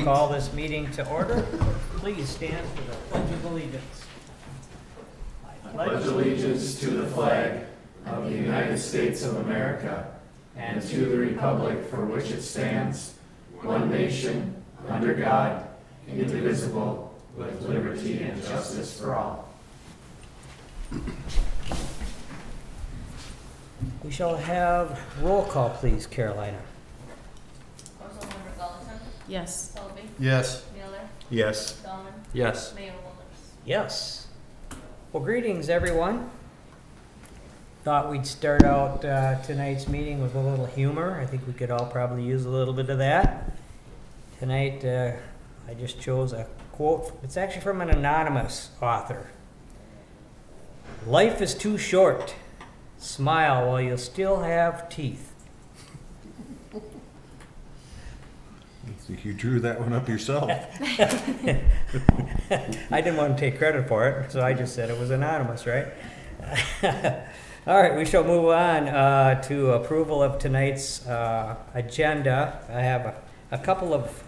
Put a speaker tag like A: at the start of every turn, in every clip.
A: Call this meeting to order. Please stand for the Pledge of Allegiance. I
B: pledge allegiance to the flag of the United States of America and to the republic for which it stands, one nation, under God, indivisible, with liberty and justice for all.
A: We shall have roll call, please, Carolina.
C: Councilmember Gullison,
D: Yes.
C: Selby,
E: Yes.
C: Miller,
E: Yes.
C: Dahlman,
E: Yes.
C: Mayor Wilders.
A: Yes. Well, greetings, everyone. Thought we'd start out tonight's meeting with a little humor. I think we could all probably use a little bit of that. Tonight, I just chose a quote. It's actually from an anonymous author. Life is too short. Smile while you still have teeth.
E: You drew that one up yourself.
A: I didn't want to take credit for it, so I just said it was anonymous, right? All right, we shall move on to approval of tonight's agenda. I have a couple of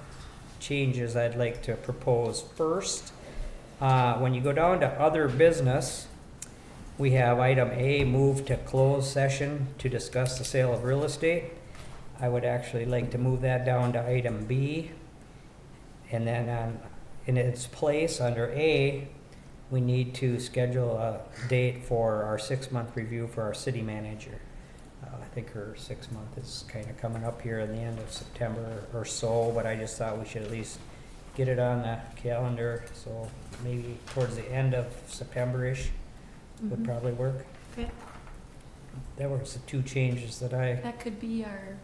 A: changes I'd like to propose. First, when you go down to other business, we have item A, move to closed session to discuss the sale of real estate. I would actually like to move that down to item B. And then in its place, under A, we need to schedule a date for our 6-month review for our city manager. I think her 6 month is kind of coming up here in the end of September or so, but I just thought we should at least get it on the calendar. So maybe towards the end of September-ish would probably work.
D: Okay.
A: That was the two changes that I,
D: That could be our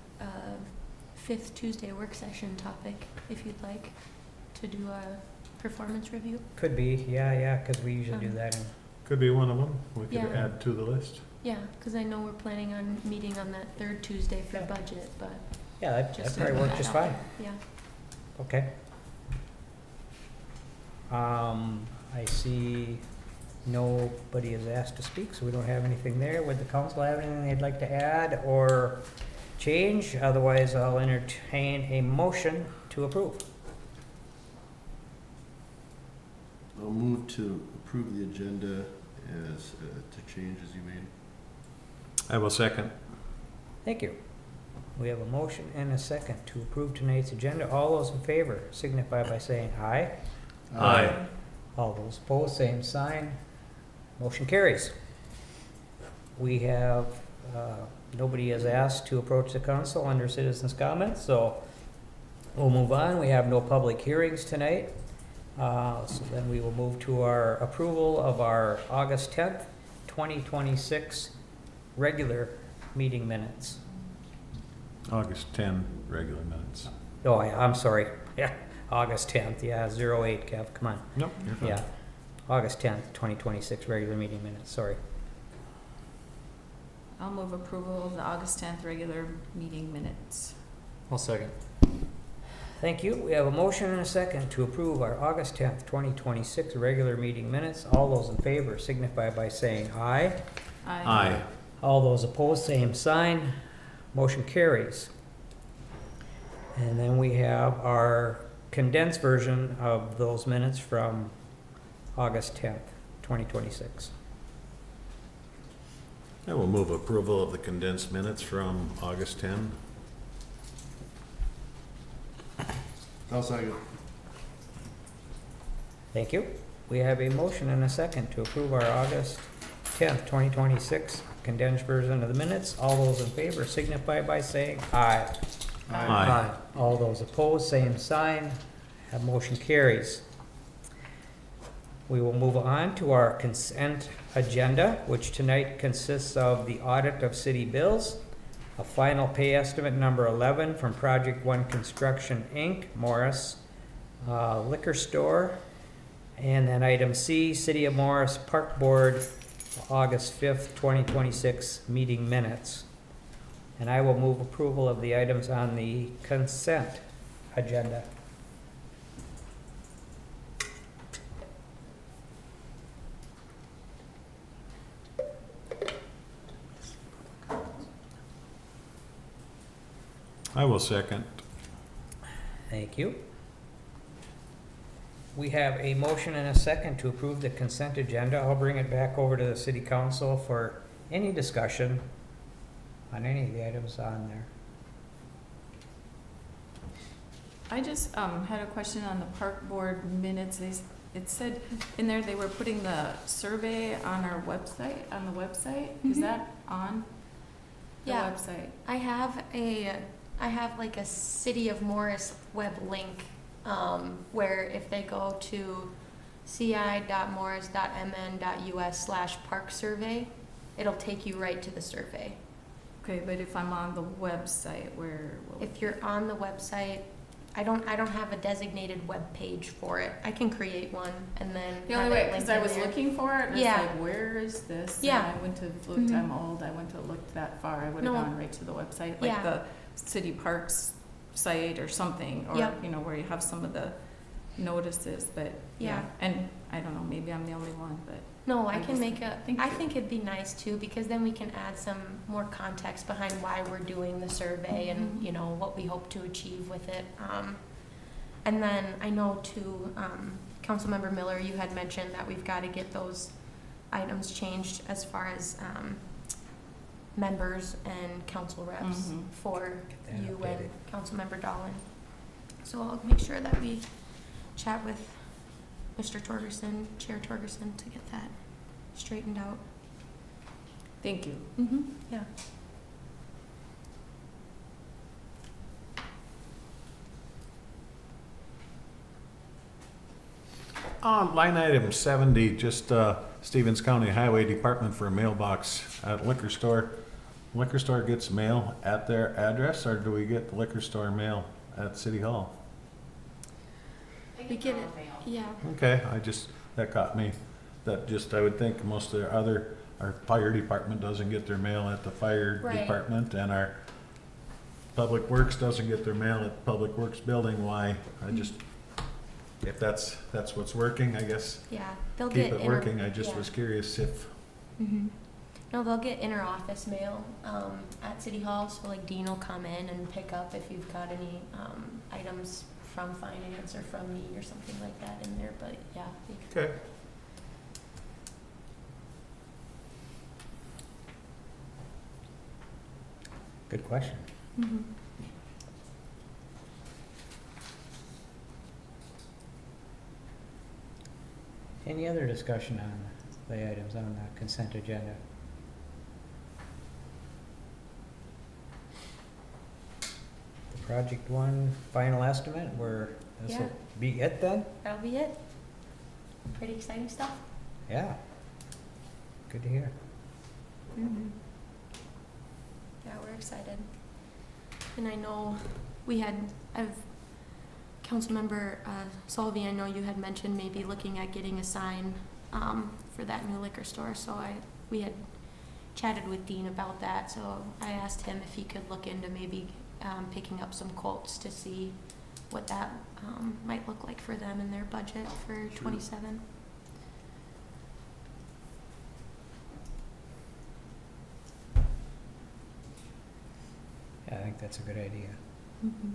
D: fifth Tuesday work session topic, if you'd like, to do a performance review.
A: could be, yeah, because we usually do that in,
E: Could be one of them. We could
D: Yeah.
E: add to the list.
D: Yeah, because I know we're planning on meeting on that third Tuesday for budget, but
A: yeah, that
D: just
A: probably
D: to
A: work
D: put
A: just
D: that out
A: fine.
D: there. Yeah.
A: Okay. I see nobody is asked to speak, so we don't have anything there. Would the council have anything they'd like to add or change? Otherwise, I'll entertain a motion to approve.
F: I'll move to approve the agenda as to changes you made.
E: I will second.
A: Thank you. We have a motion and a second to approve tonight's agenda. All those in favor signify by saying aye.
E: Aye.
A: All those opposed, same sign. Motion carries. We have, nobody has asked to approach the council under citizens' comments, so we'll move on. We have no public hearings tonight. So then we will move to our approval of our August 10th, 2026 regular meeting minutes.
E: August 10, regular minutes.
A: Oh, I'm sorry. Yeah, August 10th. Yeah, 08, Kev, come on.
E: Nope, you're fine.
A: Yeah, August 10th, 2026 regular meeting minutes, sorry.
G: I'll move approval of the August 10th regular meeting minutes.
E: I'll second.
A: Thank you. We have a motion and a second to approve our August 10th, 2026 regular meeting minutes. All those in favor signify by saying aye.
E: Aye.
A: All those opposed, same sign. Motion carries. And then we have our condensed version of those minutes from August 10th, 2026.
E: I will move approval of the condensed minutes from August 10.
F: I'll second.
A: Thank you. We have a motion and a second to approve our August 10th, 2026 condensed version of the minutes. All those in favor signify by saying aye.
E: Aye.
A: All those opposed, same sign. That motion carries. We will move on to our consent agenda, which tonight consists of the audit of city bills, a final pay estimate number 11 from Project One Construction, Inc., Morris Liquor Store, and then item C, City of Morris Park Board, August 5th, 2026 meeting minutes. And I will move approval of the items on the consent agenda.
E: I will second.
A: Thank you. we have a motion and a second to approve the consent agenda. I'll bring it back over to the city council for any discussion on any of the items on there.
G: I just had a question on the park board minutes. It said in there they were putting the survey on our website, on the website. Is
D: Mhm.
G: that on the
D: Yeah.
G: website?
D: I have like a City of Morris web link, where if they go to ci.morris.mn.us/park survey, it'll take you right to the survey.
G: Okay, but if I'm on the website, where will
D: If you're on the website, I don't have a designated web page for it. I can create one and then
G: The
D: have
G: only way,
D: it
G: because
D: linked
G: I
D: in
G: was
D: there.
G: looking for it, and
D: Yeah.
G: it's like, where is this? And
D: Yeah.
G: I went to looked,
D: Mhm.
G: I'm old, I went to look that far, I would have
D: No.
G: gone right to the website,
D: Yeah.
G: like the city parks site or something, or,
D: Yep.
G: you know, where you have some of the notices, but, yeah.
D: Yeah.
G: And I don't know, maybe I'm the only one, but,
D: No, I
G: I
D: can
G: just-
D: make a,
G: thank
D: I
G: you.
D: think it'd be nice too, because then we can add some more context behind why we're doing the survey and,
G: Mhm.
D: you know, what we hope to achieve with it. And then I know too, Councilmember Miller, you had mentioned that we've gotta get those items changed as far as, members and council reps
G: Mhm.
D: for
A: Get that
D: you
A: updated.
D: and Councilmember Dolan. So I'll make sure that we chat with Mr. Torgerson, Chair Torgerson, to get that straightened out.
G: thank you.
D: Mm-hmm. Yeah.
E: Line item 70, just Stevens County Highway Department for a mailbox at liquor store. Liquor store gets mail at their address, or do we get the liquor store mail at City Hall?
D: We get it, yeah.
E: Okay, that caught me. I would think most of our fire department doesn't get their mail at the fire
D: Right.
E: department, and our Public Works doesn't get their mail at the Public Works building. Why? If that's what's working, I guess,
D: Yeah, they'll
E: keep
D: get
E: it working. I just
D: yeah.
E: was curious if,
D: Mm-hmm. No, they'll get inter-office mail, at City Hall, so like Dean will come in and pick up if you've got any, items from finance or from me or something like that in there, but yeah.
E: okay.
A: Good question.
D: Mm-hmm.
A: Any other discussion on the items on the consent agenda? The project one final estimate, this will
D: Yeah.
A: be it then?
D: That'll be it. Pretty exciting stuff.
A: Yeah. Good to hear.
D: Mm-hmm. Yeah, we're excited. And I know Councilmember Solvey, I know you had mentioned maybe looking at getting a sign for that new liquor store, so we had chatted with Dean about that, so I asked him if he could look into maybe picking up some quotes to see what that might look like for them in their budget for 27.
A: Yeah, I think that's a good idea.
D: Mm-hmm.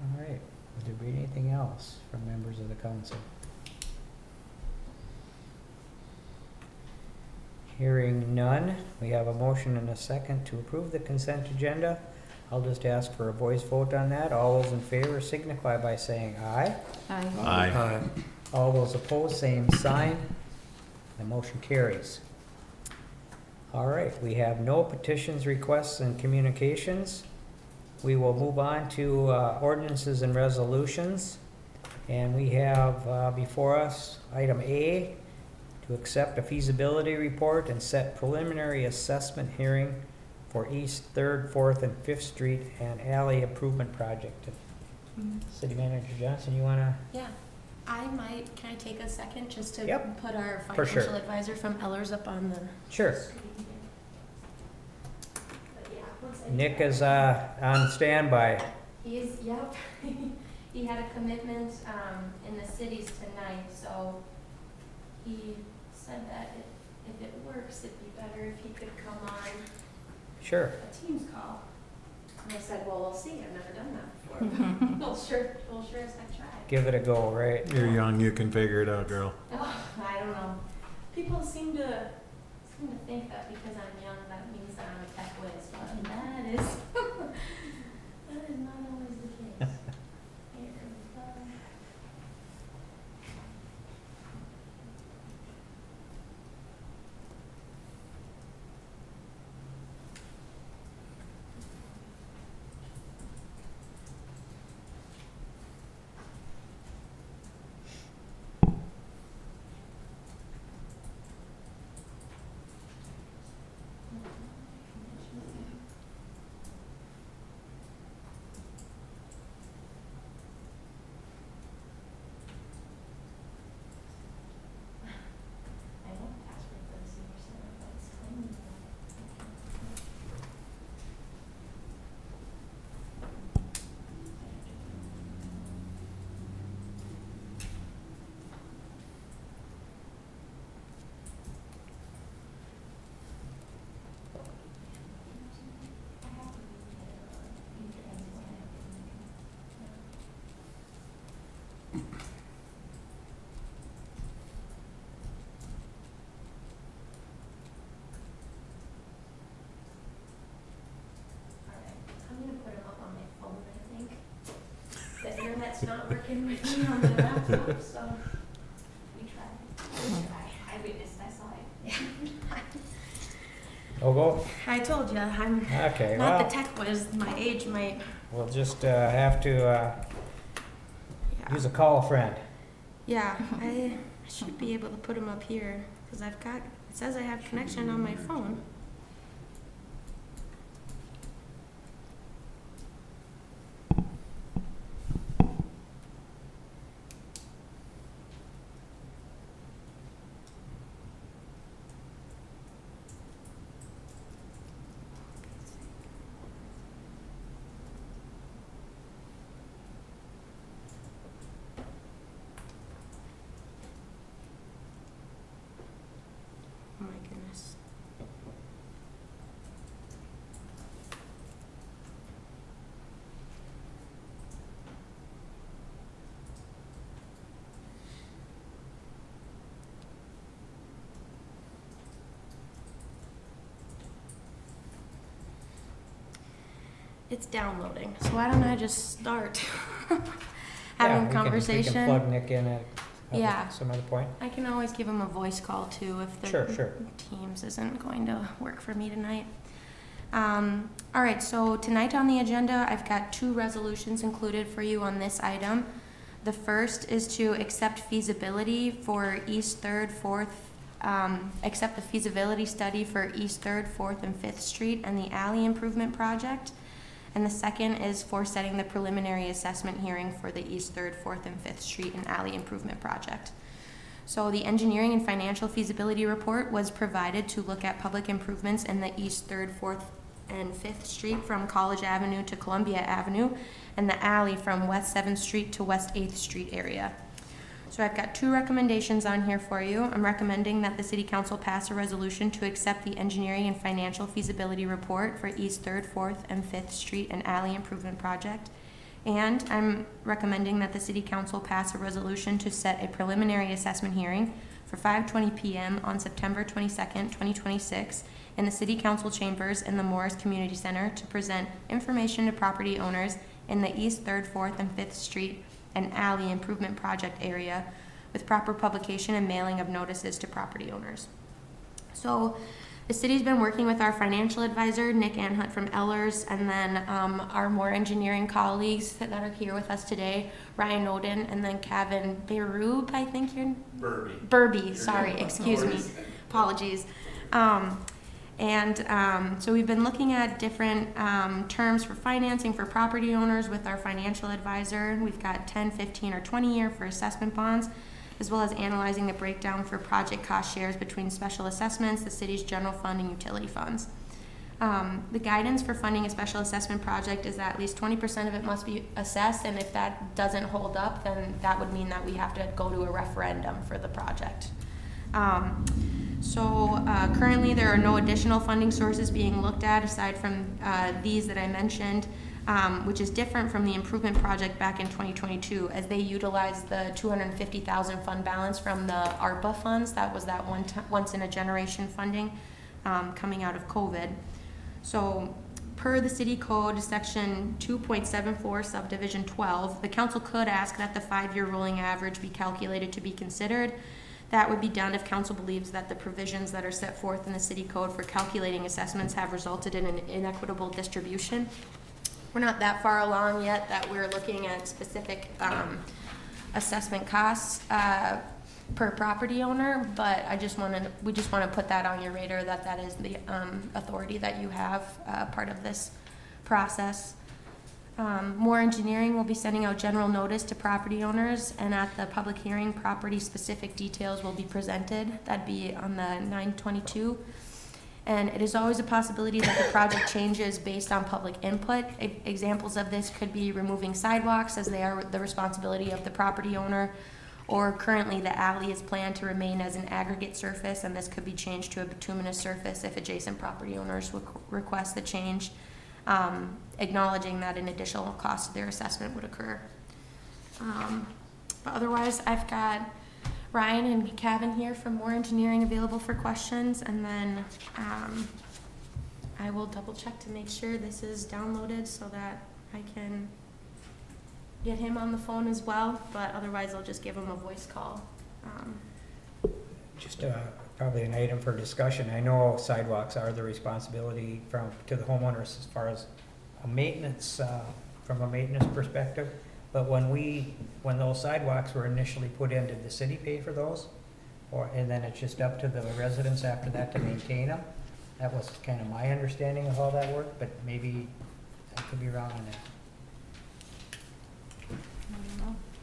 A: All right. Would there be anything else from members of the council? Hearing none, we have a motion and a second to approve the consent agenda. I'll just ask for a voice vote on that. All those in favor signify by saying aye.
E: Aye.
A: All those opposed, same sign. The motion carries. All right, we have no petitions, requests, and communications. We will move on to ordinances and resolutions. And we have before us item A, to accept a feasibility report and set preliminary assessment hearing for East 3rd, 4th, and 5th Street and Alley Improvement Project.
D: Mm-hmm.
A: City Manager Johnson, you wanna?
D: Yeah, can I take a second just to
A: Yep,
D: put our
A: for sure.
D: financial advisor from Ellers up on the
A: Sure.
D: screen here? But yeah, once I-
A: Nick is on standby.
D: Yep, he had a commitment, in the cities tonight, so he said that if it works, it'd be better if he could come on
A: Sure.
D: a Teams call. And I said, well, we'll see, I've never done that before. Well, sure as I try.
A: Give it a go, right?
E: You're young, you can figure it out, girl.
D: Oh, I don't know. People seem to think that because I'm young, that means that I'm a tech whiz, but that is, that is not always the case. Here we go. I know the password for the senior center, but it's tiny. I'm gonna put them up on my phone, I think. The internet's not working with me on my laptop, so we tried. I witnessed, I saw it.
A: Oh, go?
D: I told you, I'm
A: Okay,
D: not the
A: well,
D: tech whiz, my age might,
A: we'll just have to
D: yeah.
A: use a call a friend.
D: Yeah, I should be able to put them up here, because I've got, it says I have connection on my phone. Oh my goodness. It's downloading, so why don't I just start
A: Yeah,
D: having
A: we
D: a
A: can
D: conversation?
A: plug Nick in at
D: Yeah.
A: some other point.
D: I can always give him a voice call too if the
A: Sure.
D: Teams isn't going to work for me tonight. All right, so tonight on the agenda, I've got 2 resolutions included for you on this item. The first is to accept feasibility for East 3rd, 4th, accept the feasibility study for East 3rd, 4th, and 5th Street and the alley improvement project. And the second is for setting the preliminary assessment hearing for the East 3rd, 4th, and 5th Street and alley improvement project. So the engineering and financial feasibility report was provided to look at public improvements in the East 3rd, 4th, and 5th Street from College Avenue to Columbia Avenue, and the alley from West 7th Street to West 8th Street area. So I've got 2 recommendations on here for you. I'm recommending that the City Council pass a resolution to accept the engineering and financial feasibility report for East 3rd, 4th, and 5th Street and alley improvement project. And I'm recommending that the City Council pass a resolution to set a preliminary assessment hearing for 5:20 p.m. on September 22nd, 2026 in the City Council chambers in the Morris Community Center to present information to property owners in the East 3rd, 4th, and 5th Street and alley improvement project area with proper publication and mailing of notices to property owners. So the city's been working with our financial advisor, Nick Anhut from Ellers, and then our more engineering colleagues that are here with us today, Ryan Oden, and then Kevin Berube, I think you're... Burby, sorry, excuse me. Apologies. So we've been looking at different terms for financing for property owners with our financial advisor. We've got 10, 15, or 20-year for assessment bonds, as well as analyzing the breakdown for project cost shares between special assessments, the city's general fund, and utility funds. The guidance for funding a special assessment project is that at least 20% of it must be assessed, and if that doesn't hold up, then that would mean that we have to go to a referendum for the project. So currently, there are no additional funding sources being looked at aside from these that I mentioned, which is different from the improvement project back in 2022, as they utilized the 250,000 fund balance from the ARPA funds. That was that once in a generation funding coming out of COVID. So per the city code, section 2.74, subdivision 12, the council could ask that the 5-year rolling average be calculated to be considered. That would be done if council believes that the provisions that are set forth in the city code for calculating assessments have resulted in an inequitable distribution. We're not that far along yet that we're looking at specific assessment costs per property owner, but we just want to put that on your radar, that is the authority that you have part of this process. More Engineering will be sending out general notice to property owners, and at the public hearing, property-specific details will be presented. That'd be on the 9/22. And it is always a possibility that the project changes based on public input. Examples of this could be removing sidewalks, as they are the responsibility of the property owner, or currently the alley is planned to remain as an aggregate surface, and this could be changed to a bituminous surface if adjacent property owners request the change. Acknowledging that an additional cost to their assessment would occur. But otherwise, I've got Ryan and Kevin here from More Engineering available for questions, and then I will double check to make sure this is downloaded so that I can get him on the phone as well, but otherwise I'll just give him a voice call.
A: Just probably an item for discussion. I know sidewalks are the responsibility to the homeowners as far as a maintenance, from a maintenance perspective. But when those sidewalks were initially put in, did the city pay for those? And then it's just up to the residents after that to maintain them? That was kind of my understanding of how that worked, but maybe I could be wrong on that.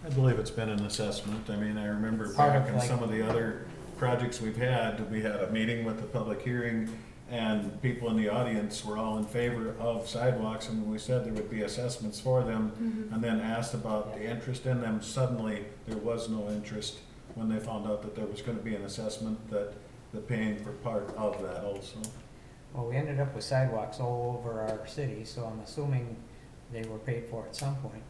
E: I believe it's been an assessment. I mean, I remember
A: Part of
E: back in some of the other projects we had a meeting with the public hearing, and people in the audience were all in favor of sidewalks, and we said there would be assessments for them, and then asked about the interest in them. Suddenly, there was no interest when they found out that there was gonna be an assessment, that the paying for part of that also.
A: Well, we ended up with sidewalks all over our city, so I'm assuming they were paid for at some point.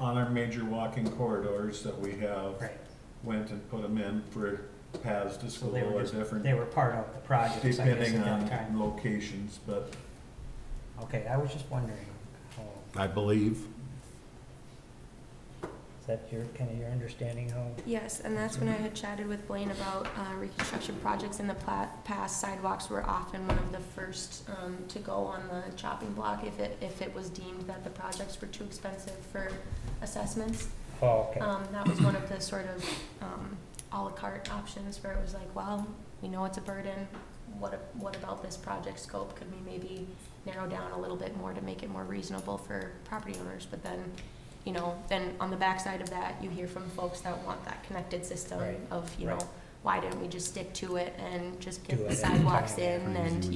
E: On our major walking corridors that we have,
A: Right.
E: went and put them in for paths to
A: So
E: school
A: they
E: or
A: were just,
E: different,
A: they were part of the project, I guess,
E: depending
A: at that
E: on
A: time.
E: locations, but
A: Okay, I was just wondering,
E: I believe.
A: is that kind of your understanding how?
D: Yes, and that's when I had chatted with Blaine about reconstruction projects in the past. Sidewalks were often one of the first to go on the chopping block if it was deemed that the projects were too expensive for assessments.
A: Oh, okay.
D: That was one of the sort of a la carte options where it was like, well, we know it's a burden. What about this project scope? Could we maybe narrow down a little bit more to make it more reasonable for property owners? But then, then on the backside of that, you hear from folks that want that connected system
A: Right.
D: of,
A: Right.
D: why didn't we just stick to it and just
A: Do
D: get
A: it
D: the
A: at the
D: sidewalks
A: time.
D: in and,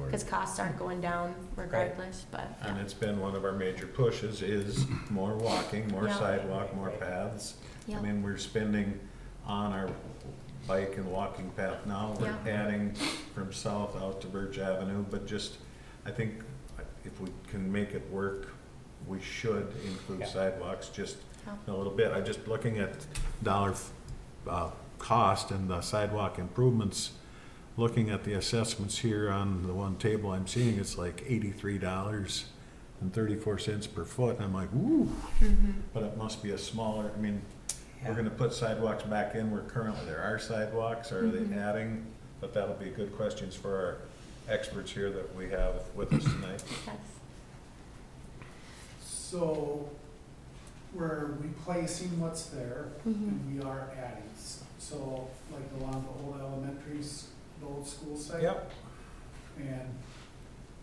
D: because costs aren't going down regardless, but.
E: And it's been one of our major pushes is more walking, more
D: Yeah.
E: sidewalk, more paths.
D: Yeah.
E: I mean, we're spending on our bike and walking path now, we're
D: Yeah.
E: adding from south out to Birch Avenue, but just, I think if we can make it work, we should include
A: Yeah.
E: sidewalks just
D: Yeah.
E: a little bit. I'm just looking at dollar cost and the sidewalk improvements, looking at the assessments here on the one table I'm seeing, it's like $83.34 per foot, and I'm like, ooh, but it must be a smaller, I mean, we're
A: Yeah.
E: gonna put sidewalks back in where currently there are sidewalks, or are they adding? But that'll be good questions for our experts here that we have with us tonight.
D: That's,
H: So we're replacing what's there
D: Mhm.
H: and we are adding. So like along the old elementaries, the old school site.
E: Yep.
H: And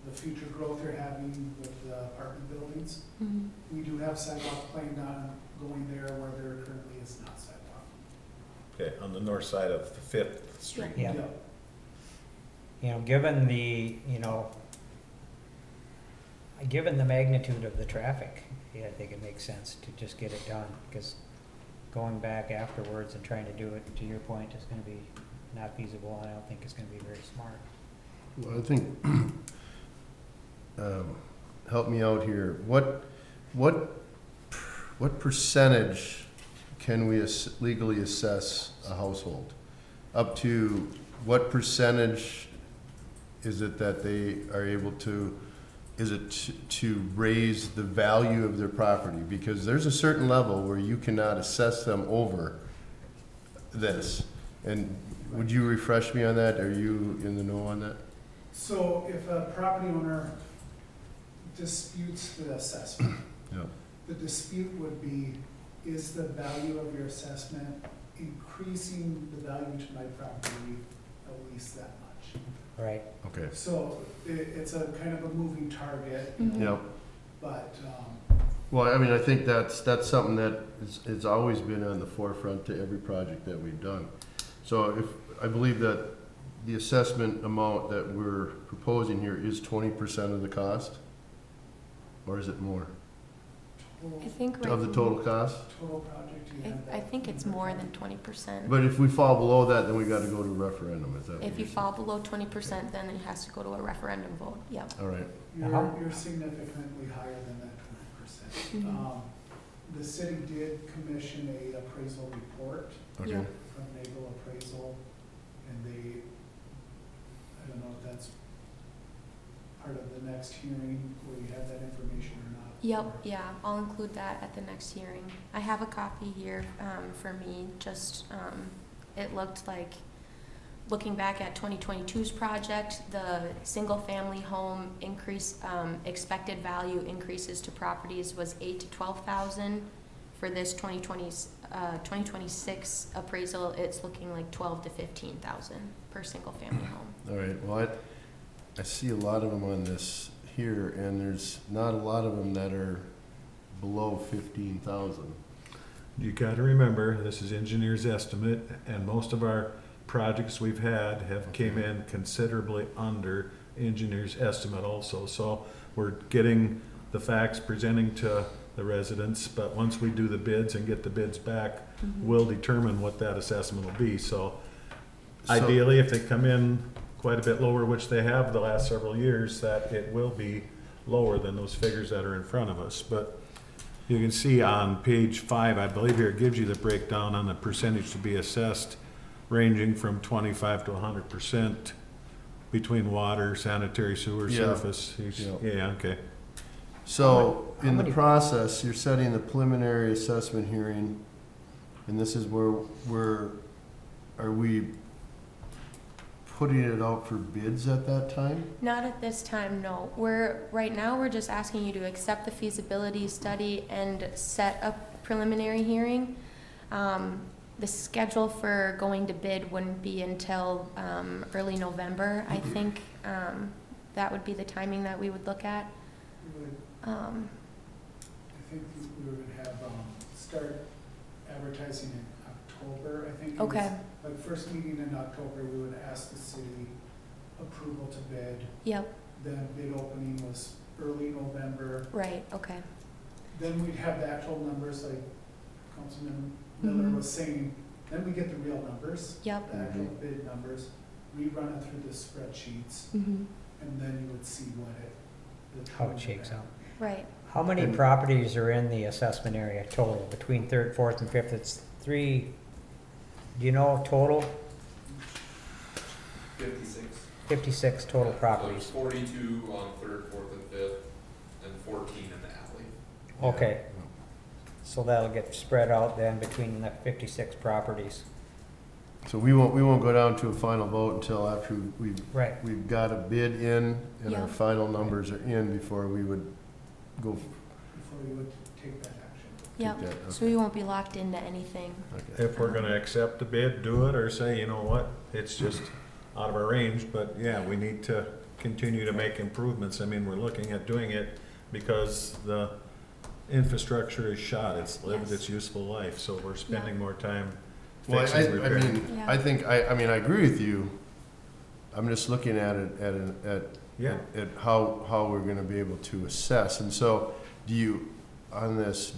H: the future growth you're having with the apartment buildings,
D: mhm.
H: we do have sidewalk planned on going there where there currently is not sidewalk.
E: Okay, on the north side of the Fifth Street.
A: Yeah.
H: Yep.
A: Given given the magnitude of the traffic, yeah, I think it makes sense to just get it done, because going back afterwards and trying to do it, to your point, is gonna be not feasible, and I don't think it's gonna be very smart.
F: Well, I think, help me out here. What percentage can we legally assess a household? Up to what percentage is it that they are able to, is it to raise the value of their property? Because there's a certain level where you cannot assess them over this. And would you refresh me on that? Are you in the know on that?
H: So if a property owner disputes the assessment,
F: Yeah.
H: the dispute would be, is the value of your assessment increasing the value to my property at least that much?
A: Right.
F: Okay.
H: So it's a kind of a moving target,
D: Mhm.
F: Yep.
H: but,
F: Well, I mean, I think that's something that it's always been on the forefront to every project that we've done. So I believe that the assessment amount that we're proposing here is 20% of the cost? Or is it more?
D: I think right.
F: Of the total cost?
H: total project, you have that.
D: I think it's more than 20%.
F: But if we fall below that, then we gotta go to a referendum, is that what
D: If you
F: you're
D: fall below 20%, then it has to go to a referendum vote, yep.
F: saying? All right.
H: You're significantly higher than that 20%.
D: Mhm.
H: The city did commission a appraisal report
F: Okay.
D: Yep.
H: from Naval Appraisal, and they, I don't know if that's part of the next hearing, where you have that information or not.
D: Yep, yeah, I'll include that at the next hearing. I have a copy here, for me, just, it looked like, looking back at 2022's project, the single-family home increase, expected value increases to properties was 8,000 to 12,000. For this 2026 appraisal, it's looking like 12,000 to 15,000 per single-family home.
F: All right, well, I see a lot of them on this here, and there's not a lot of them that are below 15,000.
E: You gotta remember, this is engineer's estimate, and most of our projects we've had have came in considerably under engineer's estimate also. So we're getting the facts, presenting to the residents, but once we do the bids and get the bids back, we'll determine what that assessment will be. So ideally, if they come in quite a bit lower, which they have the last several years, that it will be lower than those figures that are in front of us. But you can see on page 5, I believe here, it gives you the breakdown on the percentage to be assessed, ranging from 25 to 100% between water, sanitary sewer,
F: Yeah.
E: surface.
F: Yeah.
E: Yeah, okay.
F: So,
A: How
F: in the
A: many-
F: process, you're setting the preliminary assessment hearing, and this is where, are we putting it out for bids at that time?
D: Not at this time, no. Right now, we're just asking you to accept the feasibility study and set a preliminary hearing. The schedule for going to bid wouldn't be until, early November, I think. That would be the timing that we would look at.
H: We would, I think we would have, start advertising in October, I think. it was,
D: Okay,
H: Like, first meeting in October, we would ask the city approval to bid.
D: yep,
H: Then bid opening was early November.
D: right, okay.
H: Then we'd have the actual numbers, like Councilman Miller
D: Mhm.
H: was saying. Then we get the real numbers,
D: Yep.
H: the actual bid numbers, rerun it through the spreadsheets,
D: Mhm.
H: and then you would see what the
A: How it
H: total
A: shakes
H: value.
A: out.
D: Right.
A: How many
F: And-
A: properties are in the assessment area total, between third, fourth, and fifth? It's 3, do you know total?
B: 56.
A: 56 total properties.
I: So there's 42 on third, fourth, and fifth, and 14 in the alley.
A: Okay, so that'll get spread out then between the 56 properties.
F: So we won't go down to a final vote until after
A: Right.
F: we've got a bid in and our
D: Yeah.
F: final numbers are in before we would go.
H: Before we would take that action.
D: Yep,
F: that,
D: so we won't be locked into anything.
F: Okay.
E: If we're gonna accept the bid, do it, or say, you know what, it's just out of our range, but yeah, we need to continue to make improvements. I mean, we're looking at doing it because the infrastructure is shot, it's lived
D: Yes.
E: its useful life, so we're spending more time
F: Well,
E: fixing,
F: I
E: repairing.
F: mean,
D: Yeah.
F: I think, I mean, I agree with you. I'm just looking at it,
E: Yeah,
F: at how we're gonna be able to assess. And so, do you, on this,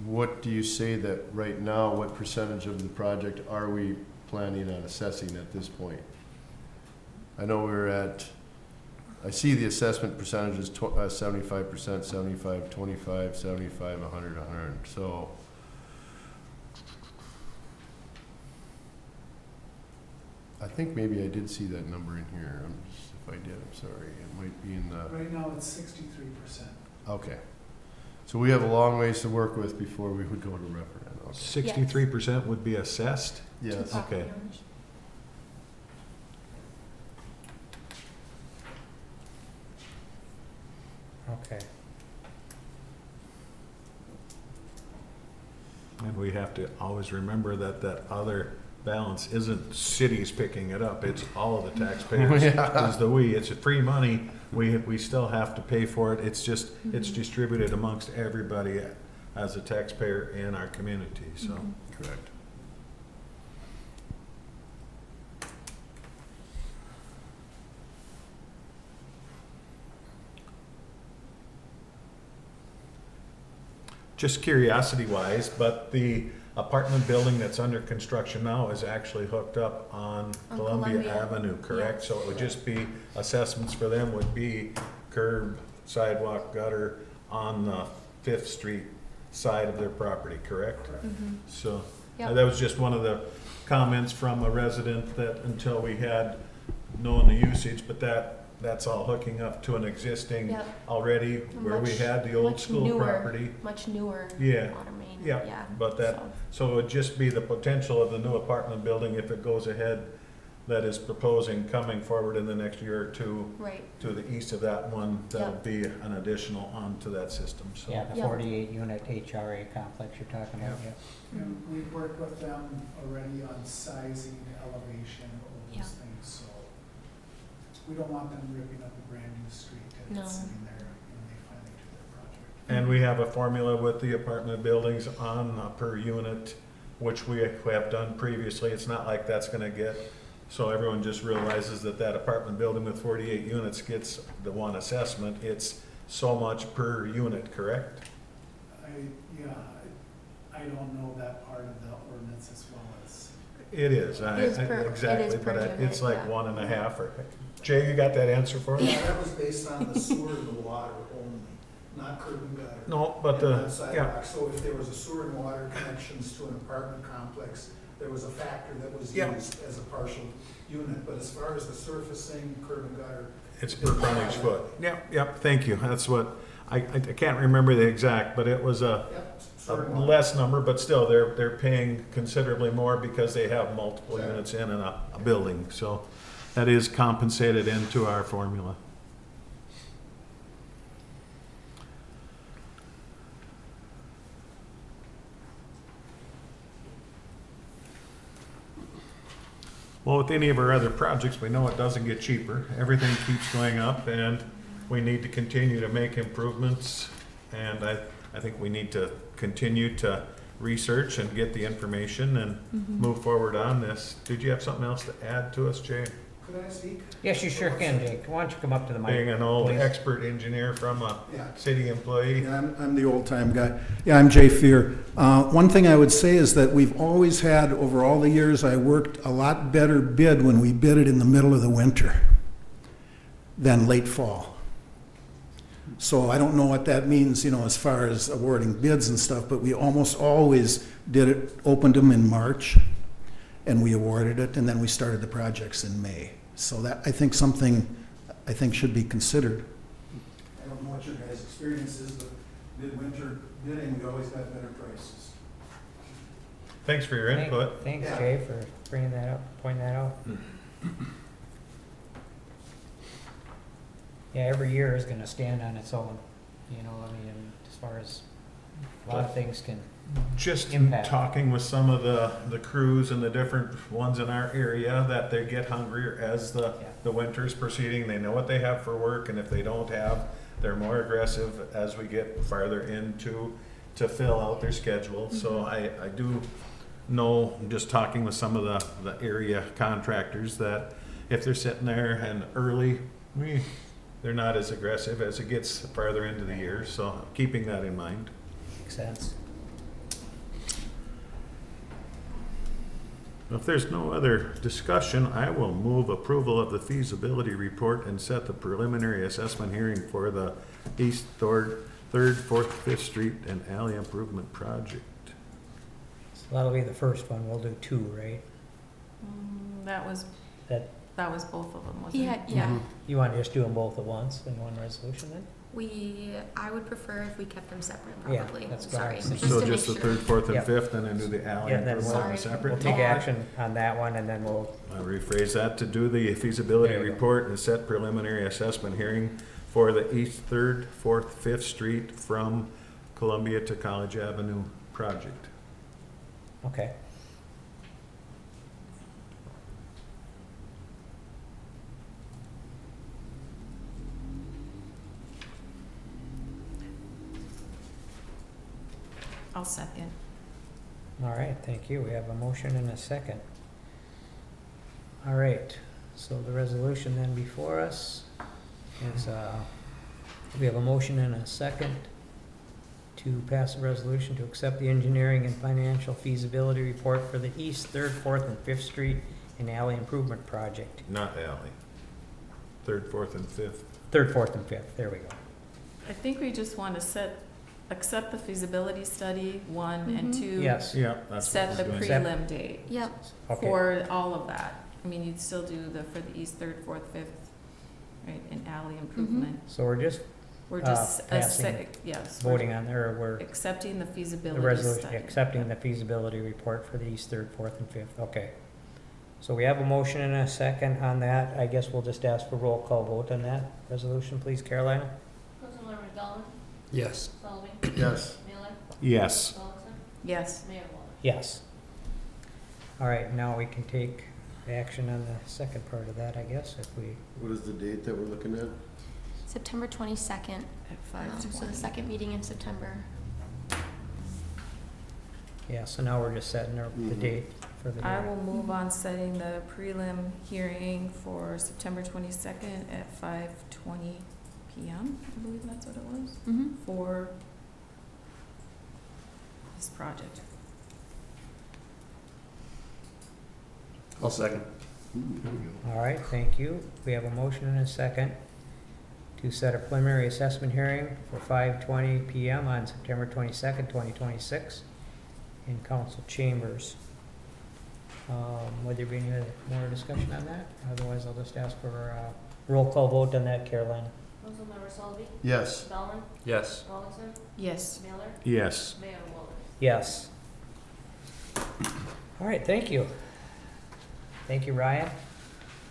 F: what do you say that right now, what percentage of the project are we planning on assessing at this point? I know we're at, I see the assessment percentages, 75%, 75, 25, 75, 100, 100, so. I think maybe I did see that number in here. If I did, I'm sorry. It might be in the,
H: Right now, it's 63%.
F: okay. So we have a long ways to work with before we would go to referendum. Okay.
E: 63% would be assessed?
F: Yes.
E: Okay.
A: Okay.
E: And we have to always remember that that other balance isn't cities picking it up, it's all of the taxpayers.
F: Yeah.
E: It's the we, it's free money, we still have to pay for it, it's just, it's distributed amongst everybody as a taxpayer in our community, so.
F: Correct.
E: Just curiosity wise, but the apartment building that's under construction now is actually hooked up on
D: On
E: Columbia
D: Columbia.
E: Avenue, correct?
D: Yes.
E: So it would just be, assessments for them would be curb, sidewalk, gutter on the Fifth Street side of their property, correct?
D: Mhm.
E: So,
D: Yep.
E: that was just one of the comments from a resident that until we had known the usage, but that's all hooking up to an existing
D: Yep.
E: already where we
D: Much-
E: had the old
D: much
E: school
D: newer-
E: property.
D: Much newer
E: Yeah.
D: water main,
E: Yeah,
D: yeah.
E: but that, so it would just be the potential of the new apartment building if it goes ahead that is proposing coming forward in the next year or two
D: Right,
E: to the east of that one, that'll
D: Yep.
E: be an additional onto that system, so.
A: Yeah, the
D: Yeah.
A: 48 unit HRA complex you're talking about, yeah.
H: And we've worked with them already on sizing, elevation, all
D: Yeah.
H: those things, so we don't want them ripping up a brand new street and
D: No.
H: it's sitting there when they finally do their project.
E: And we have a formula with the apartment buildings on a per unit, which we have done previously. It's not like that's gonna get, so everyone just realizes that that apartment building with 48 units gets the one assessment. It's so much per unit, correct?
H: I don't know that part of the ordinance as well as.
E: It is,
D: It is per- it
E: exactly,
D: is
E: but
D: per
E: it's
D: unit,
E: like
D: yeah.
E: 1.5 or, Jay, you got that answer for us?
J: Yeah, that was based on the sewer and the water only, not curb and gutter.
E: No, but
J: And
E: the,
J: not
E: yeah,
J: sidewalk. So if there was a sewer and water connections to an apartment complex, there was a factor that was
E: Yeah.
J: used as a partial unit. But as far as the surfacing, curb and gutter,
E: it's per frontage foot. Yep, thank you, that's what, I can't remember the exact, but it was a
J: sewer and water.
E: less number, but still, they're paying considerably more because they have multiple
J: Exactly.
E: units in a building, so that is compensated into our formula. Well, with any of our other projects, we know it doesn't get cheaper. Everything keeps going up, and we need to continue to make improvements. And I think we need to continue to research and get the information and move forward on this. Did you have something else to add to us, Jay?
J: Could I speak?
A: Yes, you sure can, Jake. Why don't you come up to the mic?
E: Being an old
A: please?
E: expert engineer from a
J: Yeah.
E: city employee.
J: Yeah, I'm the old-time guy. Yeah, I'm Jay Fear. One thing I would say is that we've always had, over all the years I worked, a lot better bid when we bid it in the middle of the winter than late fall. So I don't know what that means, as far as awarding bids and stuff, but we almost always did it, opened them in March, and we awarded it, and then we started the projects in May. So that, I think should be considered. I don't know what your guys' experience is, but midwinter bidding, we always got better prices.
E: Thanks for your input.
A: Thanks,
J: Yeah.
A: Jay, for bringing that up, pointing that out. Yeah, every year is gonna stand on its own, as far as a lot of things can,
E: Just
A: Impact.
E: talking with some of the crews and the different ones in our area, that they get hungrier as the winter's proceeding. They know what they have for work, and if they don't have, they're more aggressive as we get farther into to fill out their schedule. So I do know, just talking with some of the area contractors, that if they're sitting there and early, they're not as aggressive as it gets farther into the year. So keeping that in mind.
A: makes sense.
E: If there's no other discussion, I will move approval of the feasibility report and set the preliminary assessment hearing for the East Third, 4th, 5th Street and Alley Improvement Project.
A: So that'll be the first one. We'll do two, right?
G: That was
A: That,
G: both of them, wasn't it?
D: Yeah,
A: you want to just do them both at once in one resolution then?
D: I would prefer if we kept them separate,
A: Yeah,
D: probably.
A: that's what I
D: Sorry.
A: was thinking.
E: So
D: to
E: just the
D: make sure.
E: 3rd, 4th, and
A: Yep.
E: 5th, and then do the Alley
A: Yeah, then
E: Improvement
D: Sorry.
E: separate?
A: We'll take action on that one and then we'll,
E: I rephrase that to do the feasibility
A: There you go.
E: report and set preliminary assessment hearing for the East Third, 4th, 5th Street from Columbia to College Avenue project.
A: okay.
G: I'll second.
A: All right, thank you. We have a motion and a second. All right, so the resolution then before us is, we have a motion and a second to pass a resolution to accept the engineering and financial feasibility report for the East, 3rd, 4th, and 5th Street and Alley Improvement Project.
E: Not Alley. 3rd, 4th, and 5th.
A: 3rd, 4th, and 5th, there we go.
G: I think we just want to accept the feasibility study, one, and
D: Mhm.
G: two.
A: Yes,
E: Yeah, that's what
G: Set the
E: we're doing.
G: prelim date
D: Yep,
A: okay.
G: for all of that. I mean, you'd still do for the East, 3rd, 4th, 5th, right, and alley improvement.
A: So we're just
G: We're just,
A: passing,
G: yes.
A: voting on there, or we're
G: Accepting the
A: the
G: feasibility
A: resolution,
G: study.
A: accepting the feasibility report for the East, 3rd, 4th, and 5th, okay. So we have a motion and a second on that. I guess we'll just ask for roll call vote on that resolution, please, Carolina?
C: Councilmember Dolan,
F: Yes.
C: Sullivan,
F: Yes.
C: Miller,
E: Yes.
C: Johnson,
G: Yes.
C: Mayor Walner.
A: Yes. All right, now we can take action on the second part of that, I guess, if we,
F: What is the date that we're looking at?
D: September 22nd,
G: At 5:20.
D: so the second meeting in September.
A: yeah, so now we're just setting the
F: Mhm.
A: date for the
G: I
A: hearing.
G: will move on setting the prelim hearing for September 22nd at 5:20 PM, I believe that's what it was,
D: Mm-hmm.
G: for this project.
B: I'll second.
A: All right, thank you. We have a motion and a second to set a preliminary assessment hearing for 5:20 PM on September 22nd, 2026 in council chambers. Would there be any more discussion on that? Otherwise, I'll just ask for a roll call vote on that, Carolina.
C: Councilmember Sullivan,
F: Yes.
C: Dolan,
B: Yes.
C: Johnson,
G: Yes.
C: Miller,
E: Yes.
C: Mayor Walner.
A: Yes. All right, thank you. Thank you, Ryan,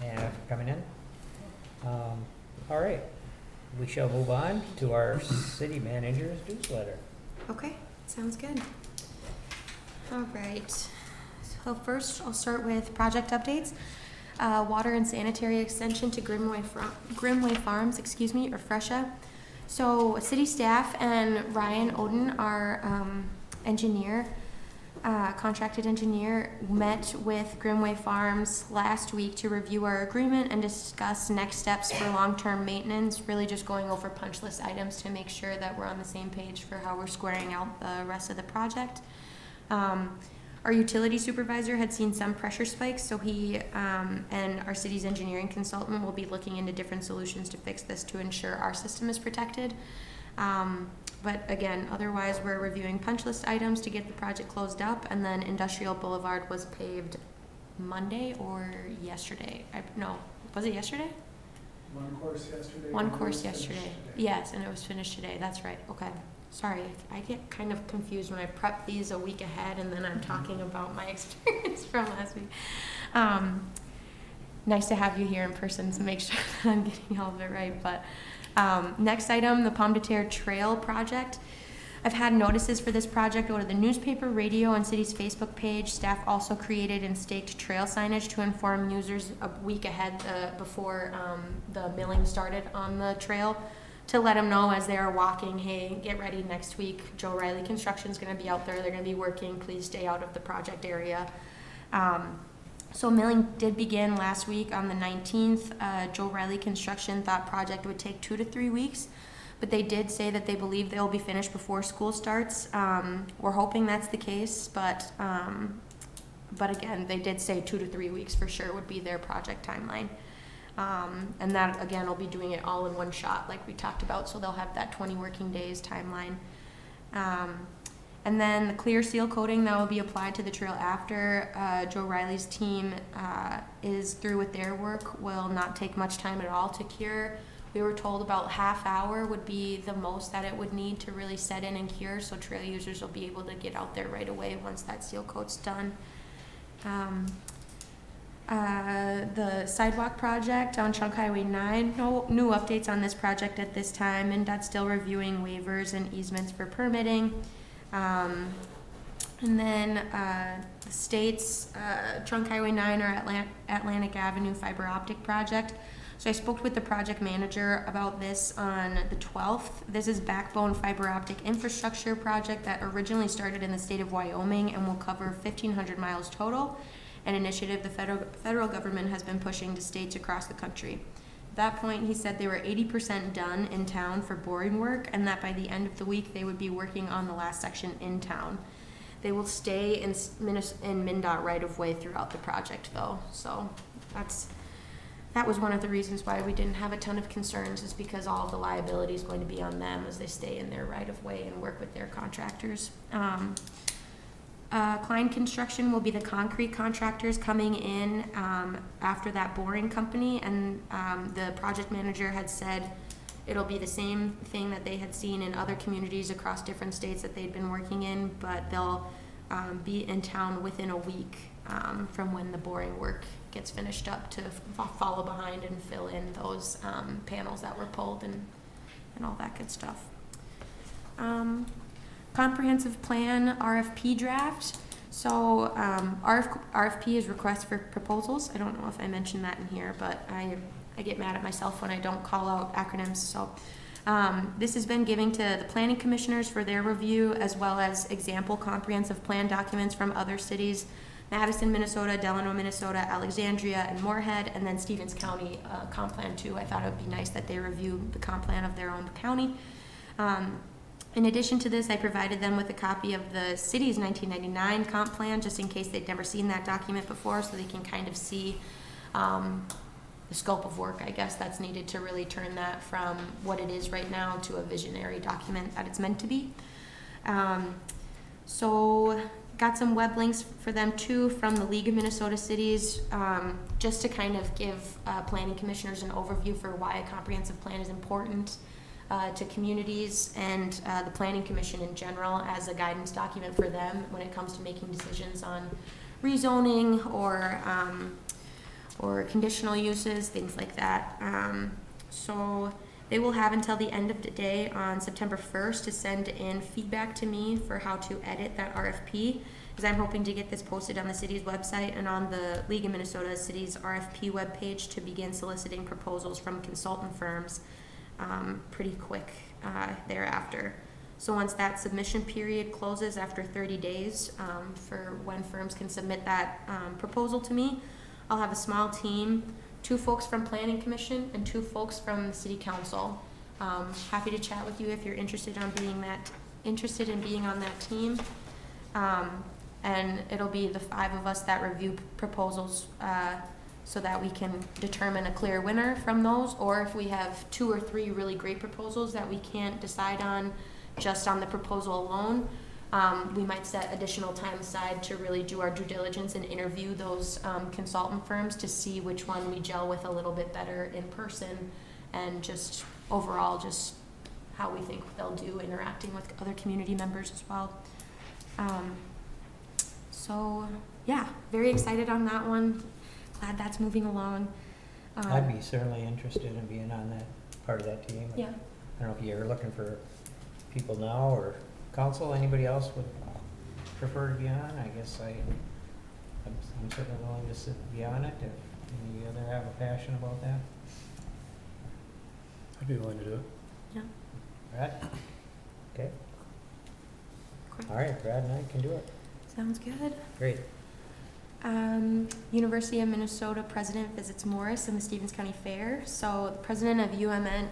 A: and for coming in. All right, we shall move on to our city manager's newsletter.
D: Okay, sounds good. All right, so first I'll start with project updates. Water and sanitary extension to Grimway Farms, or Fresha. So city staff and Ryan Oden, our engineer, contracted engineer, met with Grimway Farms last week to review our agreement and discuss next steps for long-term maintenance, really just going over punch list items to make sure that we're on the same page for how we're squaring out the rest of the project. Our utility supervisor had seen some pressure spikes, so he and our city's engineering consultant will be looking into different solutions to fix this to ensure our system is protected. But again, otherwise, we're reviewing punch list items to get the project closed up, and then Industrial Boulevard was paved Monday or yesterday. No, was it yesterday?
H: One course yesterday.
D: One
H: and it
D: course
H: was finished
D: yesterday.
H: today.
D: Yes, and it was finished today. That's right. Okay. Sorry, I get kind of confused when I prep these a week ahead and then I'm talking about my experience from last week. Nice to have you here in person to make sure that I'm getting all of it right. But next item, the Pomme de Terre Trail project. I've had notices for this project go to the newspaper, radio, and city's Facebook page. Staff also created and staked trail signage to inform users a week ahead before the milling started on the trail, to let them know as they are walking, hey, get ready next week. Joe Riley Construction's gonna be out there. They're gonna be working. Please stay out of the project area. So milling did begin last week on the 19th. Joe Riley Construction thought project would take 2 to 3 weeks, but they did say that they believe they'll be finished before school starts. We're hoping that's the case, but But again, they did say 2 to 3 weeks for sure would be their project timeline. And that, again, will be doing it all in one shot like we talked about, so they'll have that 20 working days timeline. And then the clear seal coating that will be applied to the trail after Joe Riley's team is through with their work will not take much time at all to cure. We were told about half hour would be the most that it would need to really set in and cure, so trail users will be able to get out there right away once that seal coat's done. The sidewalk project on Chunk Highway 9, no new updates on this project at this time, and that's still reviewing waivers and easements for permitting. And then the state's Trunk Highway 9 or Atlantic Avenue fiber optic project. So I spoke with the project manager about this on the 12th. This is backbone fiber optic infrastructure project that originally started in the state of Wyoming and will cover 1,500 miles total, an initiative the federal government has been pushing to states across the country. At that point, he said they were 80% done in town for boring work, and that by the end of the week, they would be working on the last section in town. They will stay in MnDOT right-of-way throughout the project, though. So that was one of the reasons why we didn't have a ton of concerns, is because all of the liability is going to be on them as they stay in their right-of-way and work with their contractors. Klein Construction will be the concrete contractors coming in after that boring company, and the project manager had said it'll be the same thing that they had seen in other communities across different states that they'd been working in, but they'll be in town within a week from when the boring work gets finished up to follow behind and fill in those panels that were pulled and all that good stuff. Comprehensive plan RFP draft. So RFP is request for proposals. I don't know if I mentioned that in here, but I get mad at myself when I don't call out acronyms. So this has been given to the planning commissioners for their review, as well as example comprehensive plan documents from other cities: Madison, Minnesota, Delano, Minnesota, Alexandria, and Moorhead, and then Stevens County comp plan too. I thought it would be nice that they review the comp plan of their own county. In addition to this, I provided them with a copy of the city's 1999 comp plan, just in case they'd never seen that document before, so they can kind of see the scope of work, I guess, that's needed to really turn that from what it is right now to a visionary document that it's meant to be. So got some web links for them too from the League of Minnesota Cities, just to kind of give planning commissioners an overview for why a comprehensive plan is important to communities and the Planning Commission in general as a guidance document for them when it comes to making decisions on rezoning or conditional uses, things like that. So they will have until the end of the day on September 1st to send in feedback to me for how to edit that RFP, because I'm hoping to get this posted on the city's website and on the League of Minnesota Cities RFP webpage to begin soliciting proposals from consultant firms pretty quick thereafter. So once that submission period closes after 30 days for when firms can submit that proposal to me, I'll have a small team, 2 folks from Planning Commission and 2 folks from the City Council. Happy to chat with you if you're interested in being on that team. And it'll be the 5 of us that review proposals so that we can determine a clear winner from those, or if we have 2 or 3 really great proposals that we can't decide on just on the proposal alone, we might set additional time aside to really do our due diligence and interview those consultant firms to see which one we gel with a little bit better in person, and just overall just how we think they'll do interacting with other community members as well. So yeah, very excited on that one. Glad that's moving along.
A: I'd be certainly interested in being on that part of that team.
D: Yeah.
A: I don't know if you're looking for people now or council, anybody else would prefer to be on. I guess I'm certainly willing to be on it if any other have a passion about that.
B: I'd be willing to do it.
D: Yeah.
A: Brad? Okay.
D: Quick.
A: All right, Brad and I can do it.
D: Sounds good.
A: Great.
D: University of Minnesota president visits Morris and the Stevens County Fair. So the president of UMN,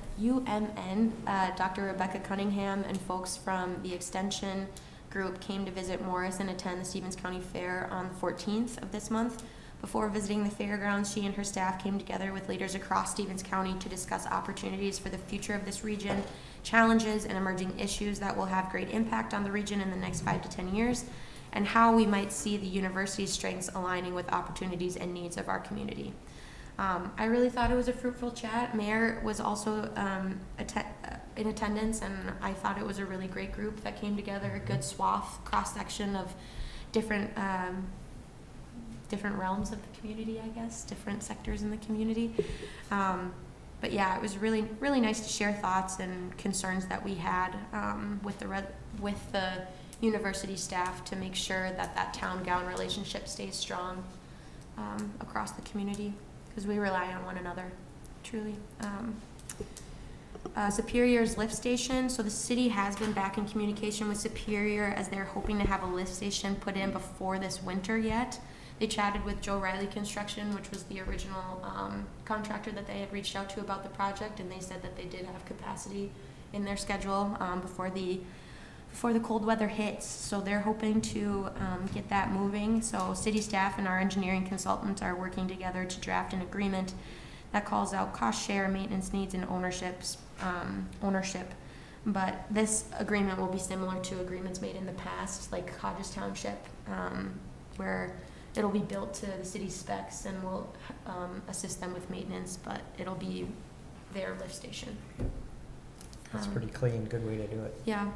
D: Dr. Rebecca Cunningham, and folks from the extension, group came to visit Morris and attend the Stevens County Fair on the 14th of this month. Before visiting the fairgrounds, she and her staff came together with leaders across Stevens County to discuss opportunities for the future of this region, challenges and emerging issues that will have great impact on the region in the next 5 to 10 years, and how we might see the university's strengths aligning with opportunities and needs of our community. I really thought it was a fruitful chat. Mayor was also in attendance, and I thought it was a really great group that came together, a good swath, cross-section of different realms of the community, I guess, different sectors in the community. But yeah, it was really, really nice to share thoughts and concerns that we had with the university staff to make sure that that town-gown relationship stays strong across the community, because we rely on one another, truly. Superior's lift station. So the city has been back in communication with Superior as they're hoping to have a lift station put in before this winter yet. They chatted with Joe Riley Construction, which was the original contractor that they had reached out to about the project, and they said that they did have capacity in their schedule before the cold weather hits. So they're hoping to get that moving. So city staff and our engineering consultant are working together to draft an agreement that calls out cost share, maintenance needs, and ownership. But this agreement will be similar to agreements made in the past, like Hodges Township, where it'll be built to the city's specs and will assist them with maintenance, but it'll be their lift station.
A: That's pretty clean, good way to do it.
D: Yeah.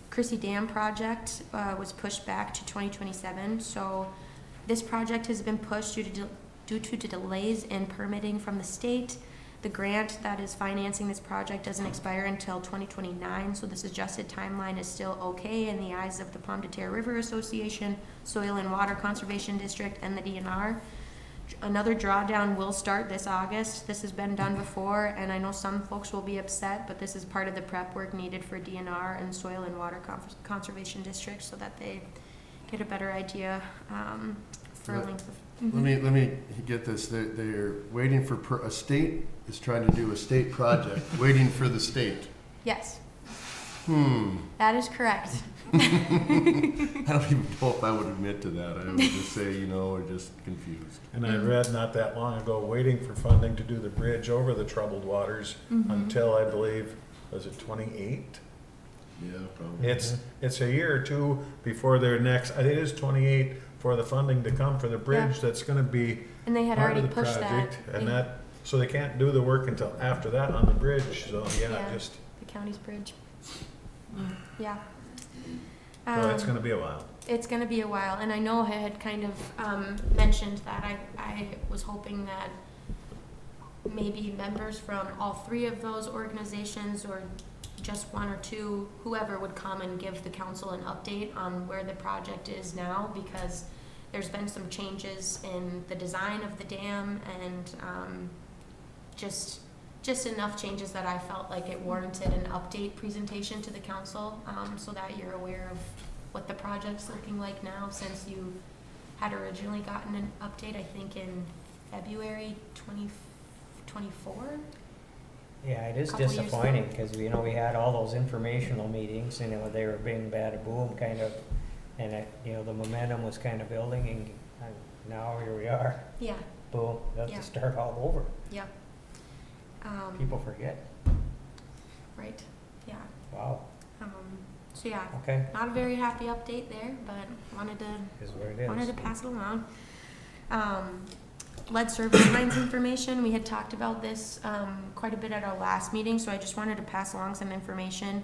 D: Chrissy Dam project was pushed back to 2027. So this project has been pushed due to delays in permitting from the state. The grant that is financing this project doesn't expire until 2029, so this adjusted timeline is still okay in the eyes of the Pomme de Terre River Association, Soil and Water Conservation District, and the DNR. Another drawdown will start this August. This has been done before, and I know some folks will be upset, but this is part of the prep work needed for DNR and Soil and Water Conservation District so that they get a better idea for
F: Let-
D: length of.
F: Let me get this. They're waiting for, a state is trying to do a state project, waiting for the state.
D: Yes,
F: Hmm.
D: that is correct.
F: I don't even know if I would admit to that. I would just say, we're just confused.
E: And I read not that long ago, waiting for funding to do the bridge over the troubled waters until, I believe, was it 28?
F: Yeah, probably.
E: It's a year or two before their next, I think it is 28 for the funding to come for the bridge that's gonna be
D: And they had
E: part
D: already
E: of the
D: pushed
E: project.
D: that.
E: And that, so they can't do the work until after that on the bridge, so
D: Yeah.
E: just,
D: The county's bridge. Yeah.
E: so it's gonna be a while.
D: It's gonna be a while, and I know I had kind of mentioned that I was hoping that maybe members from all three of those organizations, or just one or two, whoever would come and give the council an update on where the project is now, because there's been some changes in the design of the dam and just enough changes that I felt like it warranted an update presentation to the council, so that you're aware of what the project's looking like now, since you had originally gotten an update, I think in February 2024.
A: Yeah, it is
D: Couple years ago.
A: disappointing, because, we had all those informational meetings, and they were being bada boom, kind of, and, the momentum was kind of building, and now here we are,
D: Yeah,
A: boom, that's
D: Yeah.
A: to start all over.
D: yeah.
A: People forget.
D: Right, yeah.
A: Wow,
D: So yeah,
A: okay,
D: not a very happy update there, but wanted to
A: is what it
D: wanted
A: is.
D: to pass it along. Lead service lines information, we had talked about this quite a bit at our last meeting, so I just wanted to pass along some information.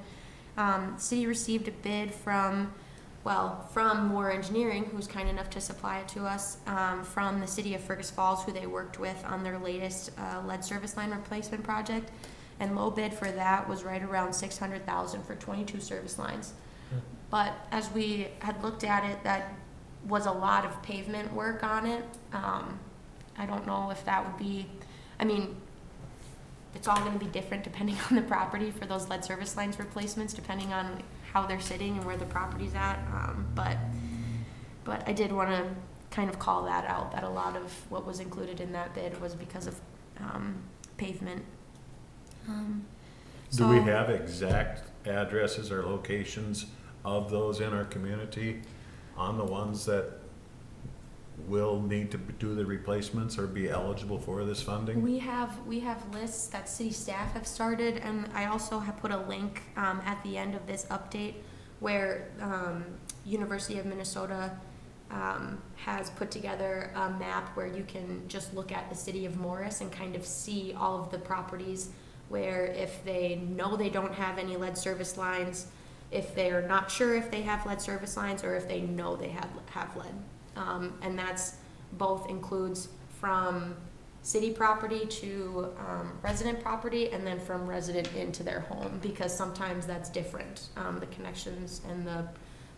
D: City received a bid from Moore Engineering, who's kind enough to supply it to us, from the city of Fergus Falls, who they worked with on their latest lead service line replacement project. And low bid for that was right around $600,000 for 22 service lines. But as we had looked at it, that was a lot of pavement work on it. I don't know if that would be, it's all gonna be different depending on the property for those lead service lines replacements, depending on how they're sitting and where the property's at. But I did wanna kind of call that out, that a lot of what was included in that bid was because of pavement.
E: Do we
D: So-
E: have exact addresses or locations of those in our community on the ones that will need to do the replacements or be eligible for this funding?
D: We have lists that city staff have started, and I also have put a link at the end of this update where University of Minnesota has put together a map where you can just look at the city of Morris and kind of see all of the properties where if they know they don't have any lead service lines, if they're not sure if they have lead service lines, or if they know they have lead. And that's both includes from city property to resident property, and then from resident into their home, because sometimes that's different. The connections and the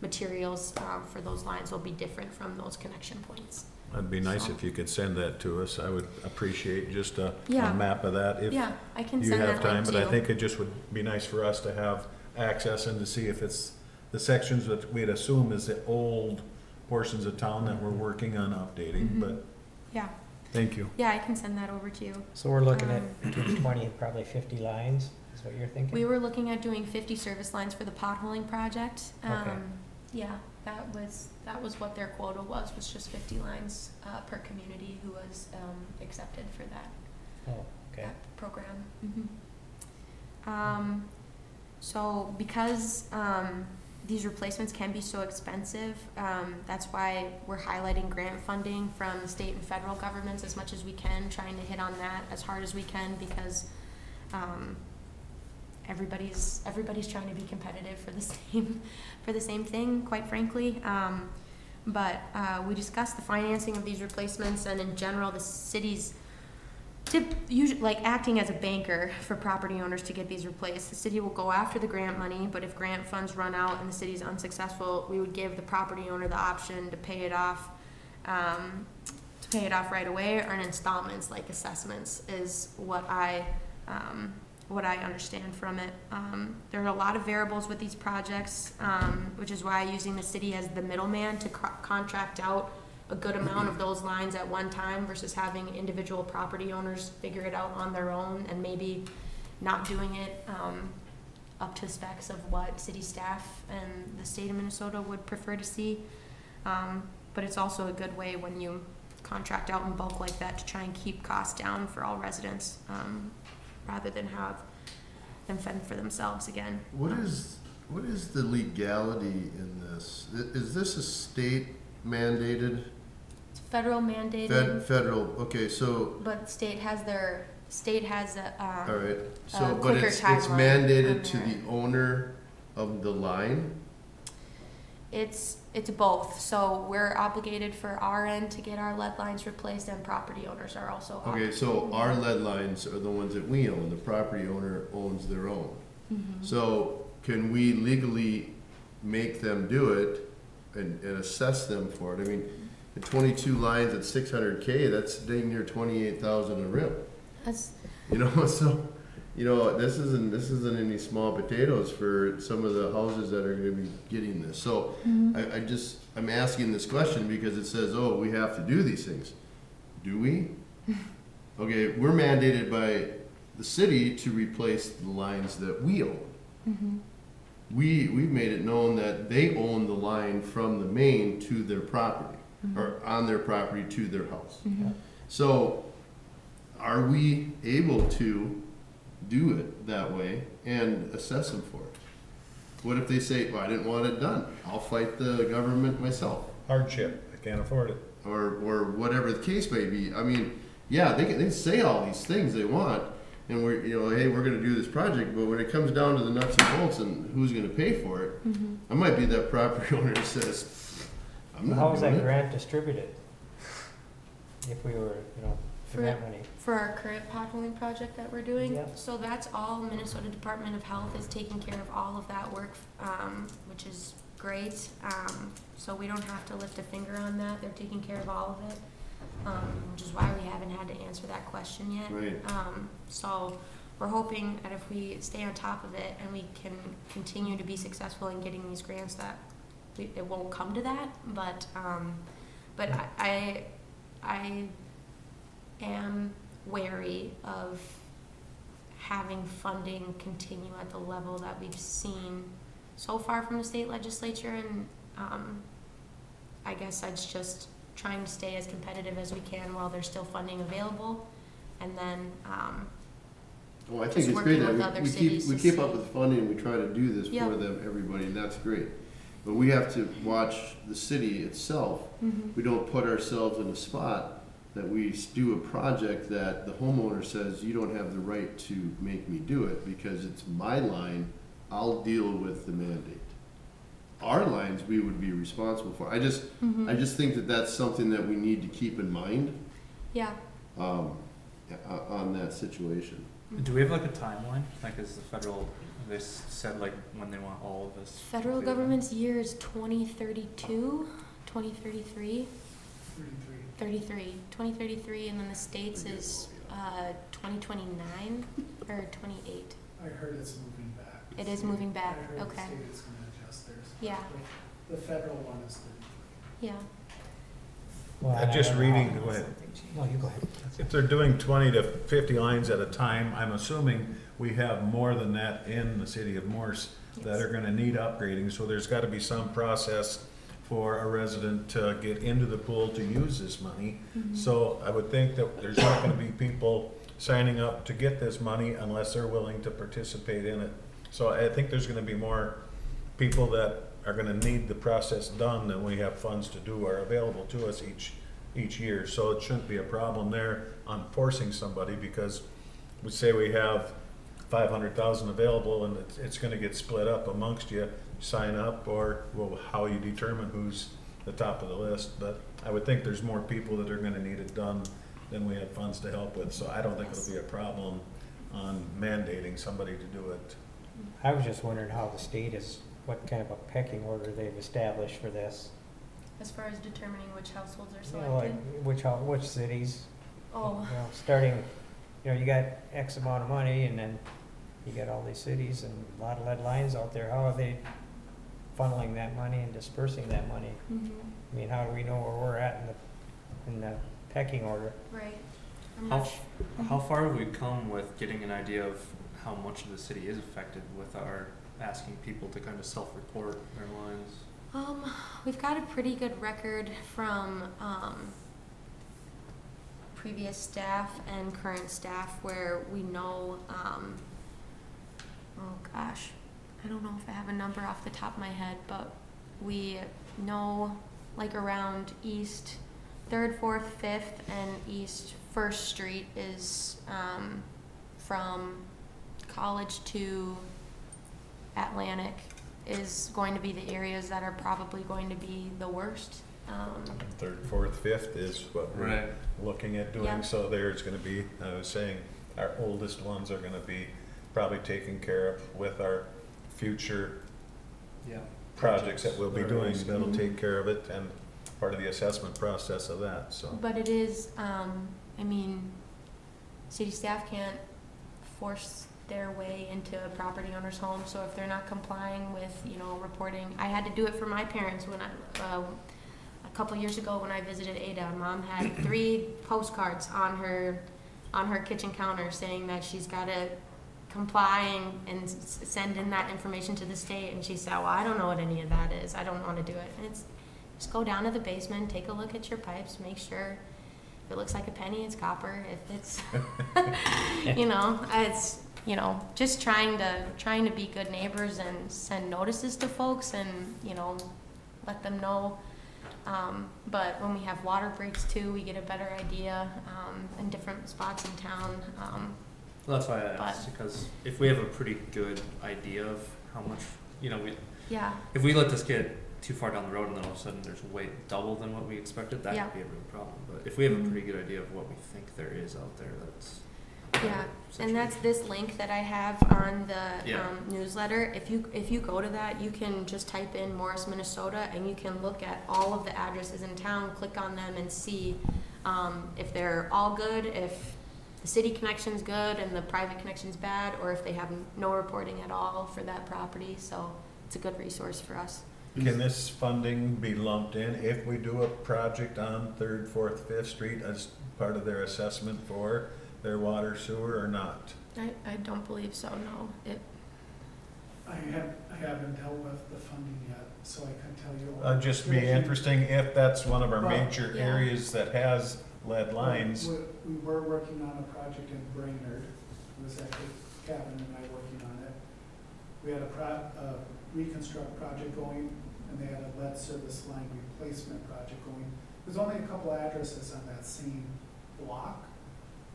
D: materials for those lines will be different from those connection points.
E: It'd be nice if you could send that to us. I would appreciate just a
D: Yeah.
E: map of that if
D: Yeah, I can
E: you
D: send
E: have
D: that
E: time,
D: link
E: but
D: to
E: I
D: you.
E: think it just would be nice for us to have access and to see if it's the sections that we'd assume is the old portions of town that we're working on updating,
D: Mhm.
E: but
D: Yeah,
E: thank you.
D: yeah, I can send that over to you.
A: So we're looking at between 20 and probably 50 lines, is what you're thinking?
D: We were looking at doing 50 service lines for the potholing project.
A: Okay.
D: Yeah, that was what their quota was just 50 lines per community who was accepted for that.
A: Oh, okay.
D: That program. So because these replacements can be so expensive, that's why we're highlighting grant funding from the state and federal governments as much as we can, trying to hit on that as hard as we can, because everybody's trying to be competitive for the same thing, quite frankly. But we discussed the financing of these replacements, and in general, the city's usually like acting as a banker for property owners to get these replaced. The city will go after the grant money, but if grant funds run out and the city's unsuccessful, we would give the property owner the option to pay it off right away, or in installments, like assessments, is what I understand from it. There are a lot of variables with these projects, which is why using the city as the middleman to contract out a good amount of those lines at one time versus having individual property owners figure it out on their own, and maybe not doing it up to specs of what city staff and the state of Minnesota would prefer to see. But it's also a good way when you contract out in bulk like that to try and keep costs down for all residents, rather than have them fend for themselves again.
F: What is the legality in this? Is this a state mandated?
D: It's federal mandated,
F: Federal, okay, so,
D: but state has a,
F: all right, so, but
D: quicker
F: it's
D: timeline
F: mandated
D: on
F: to
D: there.
F: the owner of the line?
D: It's both. So we're obligated for our end to get our lead lines replaced, and property owners are also
F: Okay,
D: obligated.
F: so our lead lines are the ones that we own, the property owner owns their own. So can we legally make them do it and assess them for it? I mean, the 22 lines at 600K, that's dang near 28,000 a rip.
D: That's,
F: You know, so, you know, this isn't any small potatoes for some of the houses that are gonna be getting this. So I'm asking this question because it says, oh, we have to do these things. Do we? Okay, we're mandated by the city to replace the lines that we own. We've made it known that they own the line from the main to their property, or on their property to their house. So are we able to do it that way and assess them for it? What if they say, well, I didn't want it done, I'll fight the government myself?
E: Hardship, I can't afford it.
F: Or whatever the case may be. I mean, yeah, they can say all these things they want, and we're, you know, hey, we're gonna do this project, but when it comes down to the nuts and bolts and who's gonna pay for it, I might be that property owner that says, I'm
A: How
F: not
A: is
F: doing
A: that
F: it.
A: grant distributed? If we were,
D: For-
A: grant money?
D: for our current potholing project that we're doing.
A: Yeah.
D: So that's all Minnesota Department of Health is taking care of all of that work, which is great. So we don't have to lift a finger on that. They're taking care of all of it, which is why we haven't had to answer that question yet.
F: Right.
D: So we're hoping that if we stay on top of it and we can continue to be successful in getting these grants, that it won't come to that. But I am wary of having funding continue at the level that we've seen so far from the state legislature, and I guess it's just trying to stay as competitive as we can while there's still funding available, and then
F: Well, I
D: Just
F: think it's
D: working
F: great
D: with
F: that
D: other
F: we keep,
D: cities
F: we
D: to
F: keep
D: see.
F: up with funding, we try to do this
D: Yeah.
F: for them, everybody, and that's great. But we have to watch the city itself. We don't put ourselves in a spot that we do a project that the homeowner says, you don't have the right to make me do it because it's my line, I'll deal with the mandate. Our lines, we would be responsible for. I just think that that's something that we need to keep in mind,
D: yeah.
F: on that situation.
B: Do we have like a timeline? Like, is the federal, they said like when they want all of this?
D: Federal
B: completed?
D: government's year is 2032, 2033, 2033, and then the states is 2029 or 28.
H: I heard it's moving back.
D: It is moving back,
H: I heard
D: okay.
H: the state is gonna adjust theirs.
D: Yeah.
H: The federal one is 33.
D: Yeah.
A: Well, I
E: Just
A: don't know.
E: reading, go ahead.
A: No, you go ahead.
E: If they're doing 20 to 50 lines at a time, I'm assuming we have more than that in the city of Morse that are gonna need upgrading, so there's gotta be some process for a resident to get into the pool to use this money. So I would think that there's not gonna be people signing up to get this money unless they're willing to participate in it. So I think there's gonna be more people that are gonna need the process done than we have funds to do are available to us each year. So it shouldn't be a problem there on forcing somebody, because we say we have 500,000 available and it's gonna get split up amongst you, sign up, or well, how you determine who's the top of the list. But I would think there's more people that are gonna need it done than we have funds to help with, so I don't think it'll be a problem on mandating somebody to do it.
A: I was just wondering how the state is, what kind of a pecking order they've established for this.
D: As far as determining which households are
A: You know, like
D: selected.
A: which cities,
D: Oh,
A: you know, starting, you know, you got X amount of money and then you got all these cities and a lot of lead lines out there. How are they funneling that money and dispersing that money? I mean, how do we know where we're at in the pecking order?
D: right. I'm
B: How,
D: not
B: how far have we come with getting an idea of how much of the city is affected with our asking people to kind of self-report their lines?
D: We've got a pretty good record from previous staff and current staff where we know, oh gosh, I don't know if I have a number off the top of my head, but we know like around East 3rd, 4th, 5th, and East 1st Street is from College to Atlantic is going to be the areas that are probably going to be the worst.
E: Third, fourth, fifth is what we're
B: Right.
E: looking at doing,
D: Yeah.
E: so there's gonna be, I was saying, our oldest ones are gonna be probably taken care of with our future
B: Yeah.
E: projects that we'll be doing,
B: Priorities.
E: that'll take care of it, and part of the assessment process of that, so.
D: But it is, I mean, city staff can't force their way into a property owner's home, so if they're not complying with, you know, reporting, I had to do it for my parents when a couple years ago when I visited Ada. Mom had 3 postcards on her kitchen counter saying that she's gotta comply and send in that information to the state, and she said, well, I don't know what any of that is, I don't wanna do it. And it's, just go down to the basement, take a look at your pipes, make sure if it looks like a penny, it's copper, if it's, you know, it's, you know, just trying to be good neighbors and send notices to folks and, you know, let them know. But when we have water breaks too, we get a better idea, in different spots in town.
B: Well, that's why I asked, because if we have a pretty good idea of how much, you know,
D: Yeah,
B: if we let this get too far down the road and then all of a sudden there's way double than what we expected, that
D: Yeah.
B: could be a real problem. But if we have a
D: Mhm.
B: pretty good idea of what we think there is out there, that's.
D: yeah, and that's this link that I have on the
B: Yeah.
D: newsletter. If you go to that, you can just type in Morris, Minnesota, and you can look at all of the addresses in town, click on them, and see if they're all good, if the city connection's good and the private connection's bad, or if they have no reporting at all for that property. So it's a good resource for us.
E: Can this funding be lumped in if we do a project on 3rd, 4th, 5th Street as part of their assessment for their water sewer or not?
D: I don't believe so, no.
H: I haven't dealt with the funding yet, so I can't tell you.
E: Just be interesting if that's one of our
H: Right.
E: major
D: Yeah.
E: areas that has lead lines.
H: We were working on a project in Brainerd. It was actually Kevin and I working on it. We had a reconstruct project going, and they had a lead service line replacement project going. There's only a couple addresses on that same block,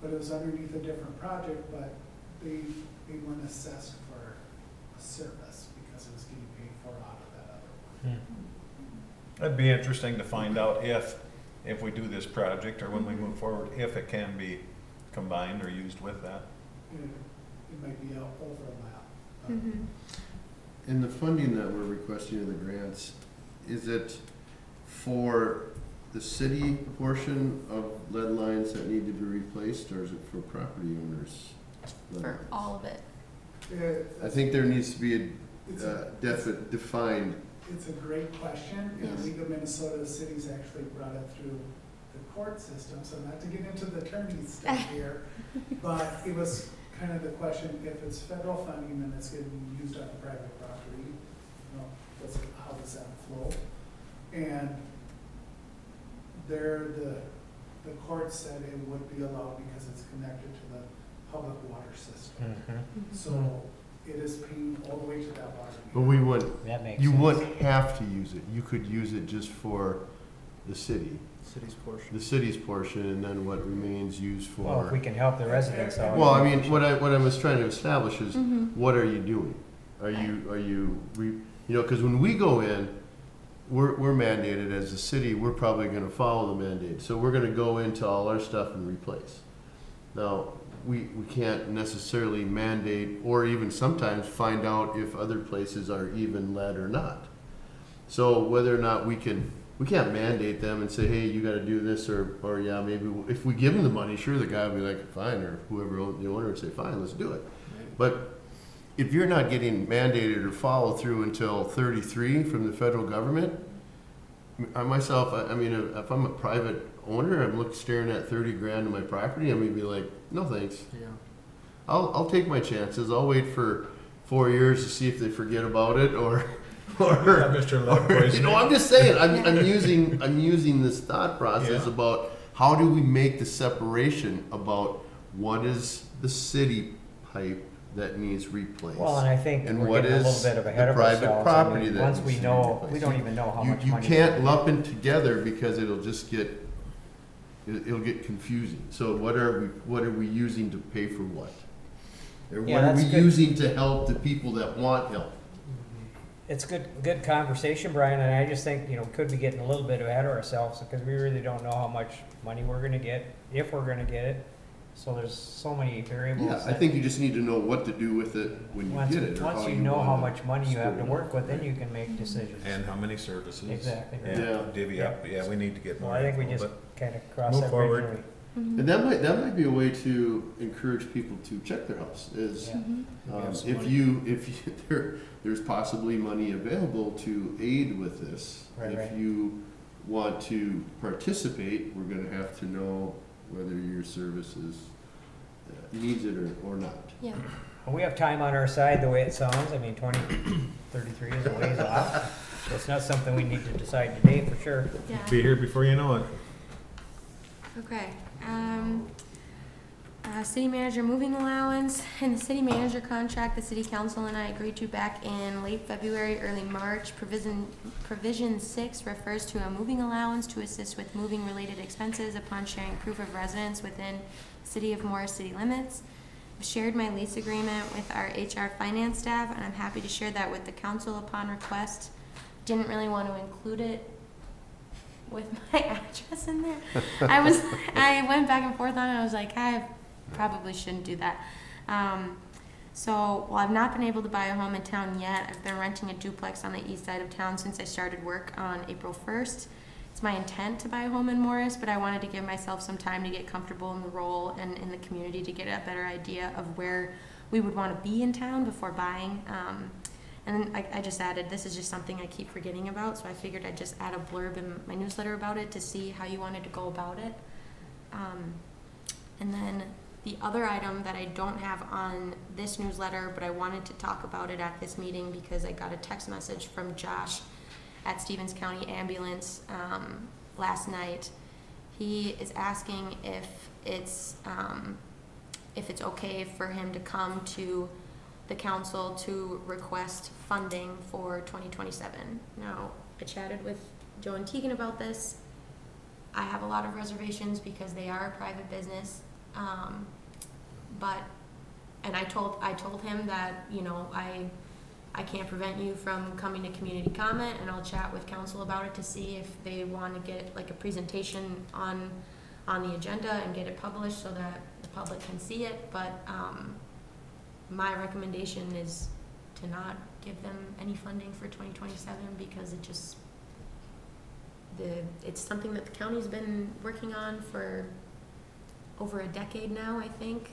H: but it was underneath a different project, but they weren't assessed for a service because it was getting paid for out of that other one.
E: It'd be interesting to find out if we do this project or when we move forward, if it can be combined or used with that.
H: It might be an overlap. but-
D: Mhm.
F: In the funding that we're requesting of the grants, is it for the city portion of lead lines that need to be replaced, or is it for property owners? lead
D: For
F: lines?
D: all of it.
F: I think there needs to be
H: It's
F: a
H: a-
F: defined,
H: It's a great question.
F: Yes.
H: The League of Minnesota Cities actually brought it through the court system, so not to get into the attorney stuff here, but it was kind of the question, if it's federal funding and it's getting used on private property, you know, how does that flow? And the court said it would be allowed because it's connected to the public water system. So it is paying all the way to that water.
F: but we wouldn't,
A: That makes
F: you
A: sense.
F: wouldn't have to use it. You could use it just for the city,
B: City's portion.
F: the city's portion, and then what remains used
A: Well, if
F: for.
A: we can help the residents out.
F: Well, I mean, what I was trying to establish is,
D: Mhm.
F: what are you doing? Because when we go in, we're mandated as a city, we're probably gonna follow the mandate. So we're gonna go into all our stuff and replace. Now, we can't necessarily mandate, or even sometimes find out if other places are even lead or not. So whether or not we can't mandate them and say, hey, you gotta do this, or yeah, maybe if we give them the money, sure, the guy will be like, fine, or whoever the owner would say, fine, let's do it. But if you're not getting mandated or followed through until 33 from the federal government, I myself, I mean, if I'm a private owner, I'm staring at 30 grand in my property, I'm gonna be like, no thanks.
B: Yeah.
F: I'll take my chances. I'll wait for 4 years to see if they forget about it, or
E: Mr. Lead poisoning.
F: I'm just saying. I'm using this thought process
E: Yeah.
F: about how do we make the separation about what is the city pipe that needs replaced.
A: Well, and I think
F: And
A: we're
F: what
A: getting a little
F: is
A: bit of ahead
F: the
A: of
F: private
A: ourselves.
F: property that
A: Once
F: needs
A: we
F: to be
A: know,
F: replaced?
A: we don't even know how much
F: You
A: money.
F: can't lump them together because it'll get confusing. So what are we using to pay for what? Or
A: Yeah,
F: what are we
A: that's good.
F: using to help the people that want help?
A: It's good conversation, Brian, and I just think, could be getting a little bit ahead of ourselves, because we really don't know how much money we're gonna get, if we're gonna get it. So there's so many variables.
F: Yeah, I
A: that-
F: think you just need to know what to do with it when you
A: Once,
F: get it. or
A: once
F: how
A: you know how
F: wanna
A: much money you have to
F: spend it.
A: work with, then you can make decisions.
E: And how many services?
A: Exactly, right.
E: And
F: Yeah.
E: divvy up, yeah, we need to get
A: Well,
E: more
A: I think we
E: info,
A: just
E: but
A: kind of cross
E: Move
A: that
E: forward.
A: bridge.
D: Mhm.
F: And that might be a way to encourage people to check their house, is
A: Yeah.
D: Mhm.
B: We have some
F: if
B: money.
F: you there's possibly money available to aid with this.
A: Right, right.
F: If you want to participate, we're gonna have to know whether your services needs it or not.
D: Yeah.
A: Well, we have time on our side, the way it sounds. I mean, 2033 is a ways off. So it's not something we need to decide today, for sure.
D: Yeah.
E: be here before you know it.
D: Okay, city manager moving allowance. In the city manager contract, the city council and I agreed to back in late February, early March. Provision 6 refers to a moving allowance to assist with moving related expenses upon sharing proof of residence within City of Morris city limits. I've shared my lease agreement with our HR finance staff, and I'm happy to share that with the council upon request. Didn't really want to include it with my address in there. I went back and forth on it. I was like, I probably shouldn't do that. So while I've not been able to buy a home in town yet, I've been renting a duplex on the east side of town since I started work on April 1st. It's my intent to buy a home in Morris, but I wanted to give myself some time to get comfortable in the role and in the community to get a better idea of where we would want to be in town before buying. And then I just added, this is just something I keep forgetting about, so I figured I'd just add a blurb in my newsletter about it to see how you wanted to go about it. And then The other item that I don't have on this newsletter, but I wanted to talk about it at this meeting because I got a text message from Josh at Stevens County Ambulance last night. He is asking if it's okay for him to come to the council to request funding for 2027. Now, I chatted with Joe and Tegan about this. I have a lot of reservations because they are a private business. And I told him that, you know, I can't prevent you from coming to community comment, and I'll chat with council about it to see if they want to get like a presentation on the agenda and get it published so that the public can see it. But my recommendation is to not give them any funding for 2027 because it's something that the county's been working on for over a decade now, I think.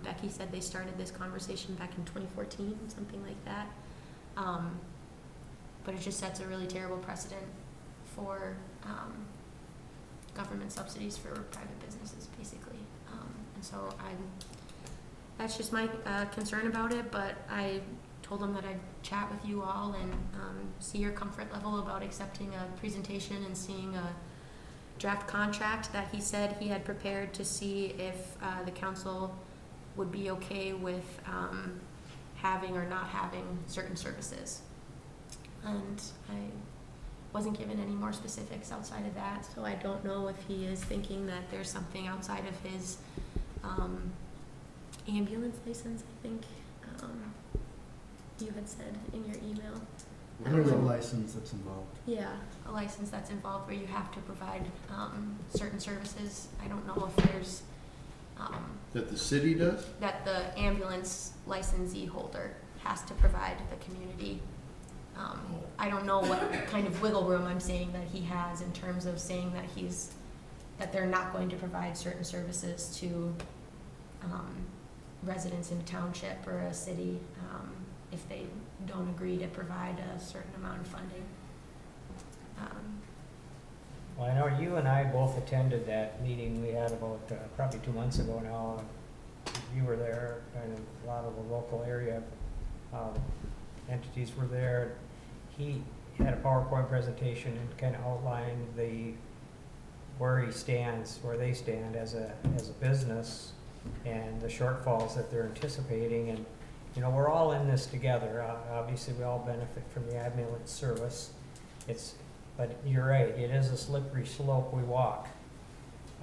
D: Becky said they started this conversation back in 2014, something like that. But it just sets a really terrible precedent for government subsidies for private businesses, basically. And so that's just my concern about it, but I told them that I'd chat with you all and see your comfort level about accepting a presentation and seeing a draft contract that he said he had prepared to see if the council would be okay with having or not having certain services. And I wasn't given any more specifics outside of that, so I don't know if he is thinking that there's something outside of his ambulance license, I think you had said in your email.
K: There's a license that's involved.
D: Yeah, a license that's involved where you have to provide certain services. I don't know if there's
F: That the city does?
D: that the ambulance licensee holder has to provide the community. I don't know what kind of wiggle room I'm saying that he has in terms of saying that they're not going to provide certain services to residents in a township or a city if they don't agree to provide a certain amount of funding.
A: Well, I know you and I both attended that meeting we had about probably 2 months ago now. You were there, and a lot of the local area entities were there. He had a PowerPoint presentation and kind of outlined where they stand as a business and the shortfalls that they're anticipating. And you know, we're all in this together. Obviously, we all benefit from the ambulance service. But you're right, it is a slippery slope we walk.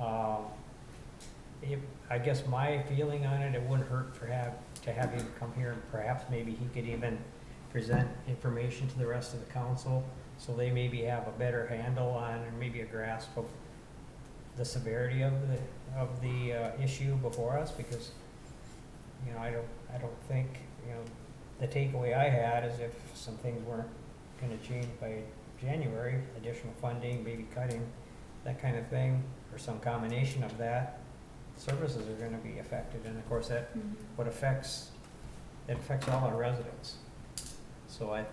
A: I guess my feeling on it, it wouldn't hurt to have him come here, and perhaps maybe he could even present information to the rest of the council, so they maybe have a better handle on, or maybe a grasp of the severity of the issue before us, because you know, I don't think, you know, the takeaway I had is if some things weren't gonna change by January, additional funding, maybe cutting, that kind of thing, or some combination of that, services are gonna be affected, and of course that affects all our residents. So I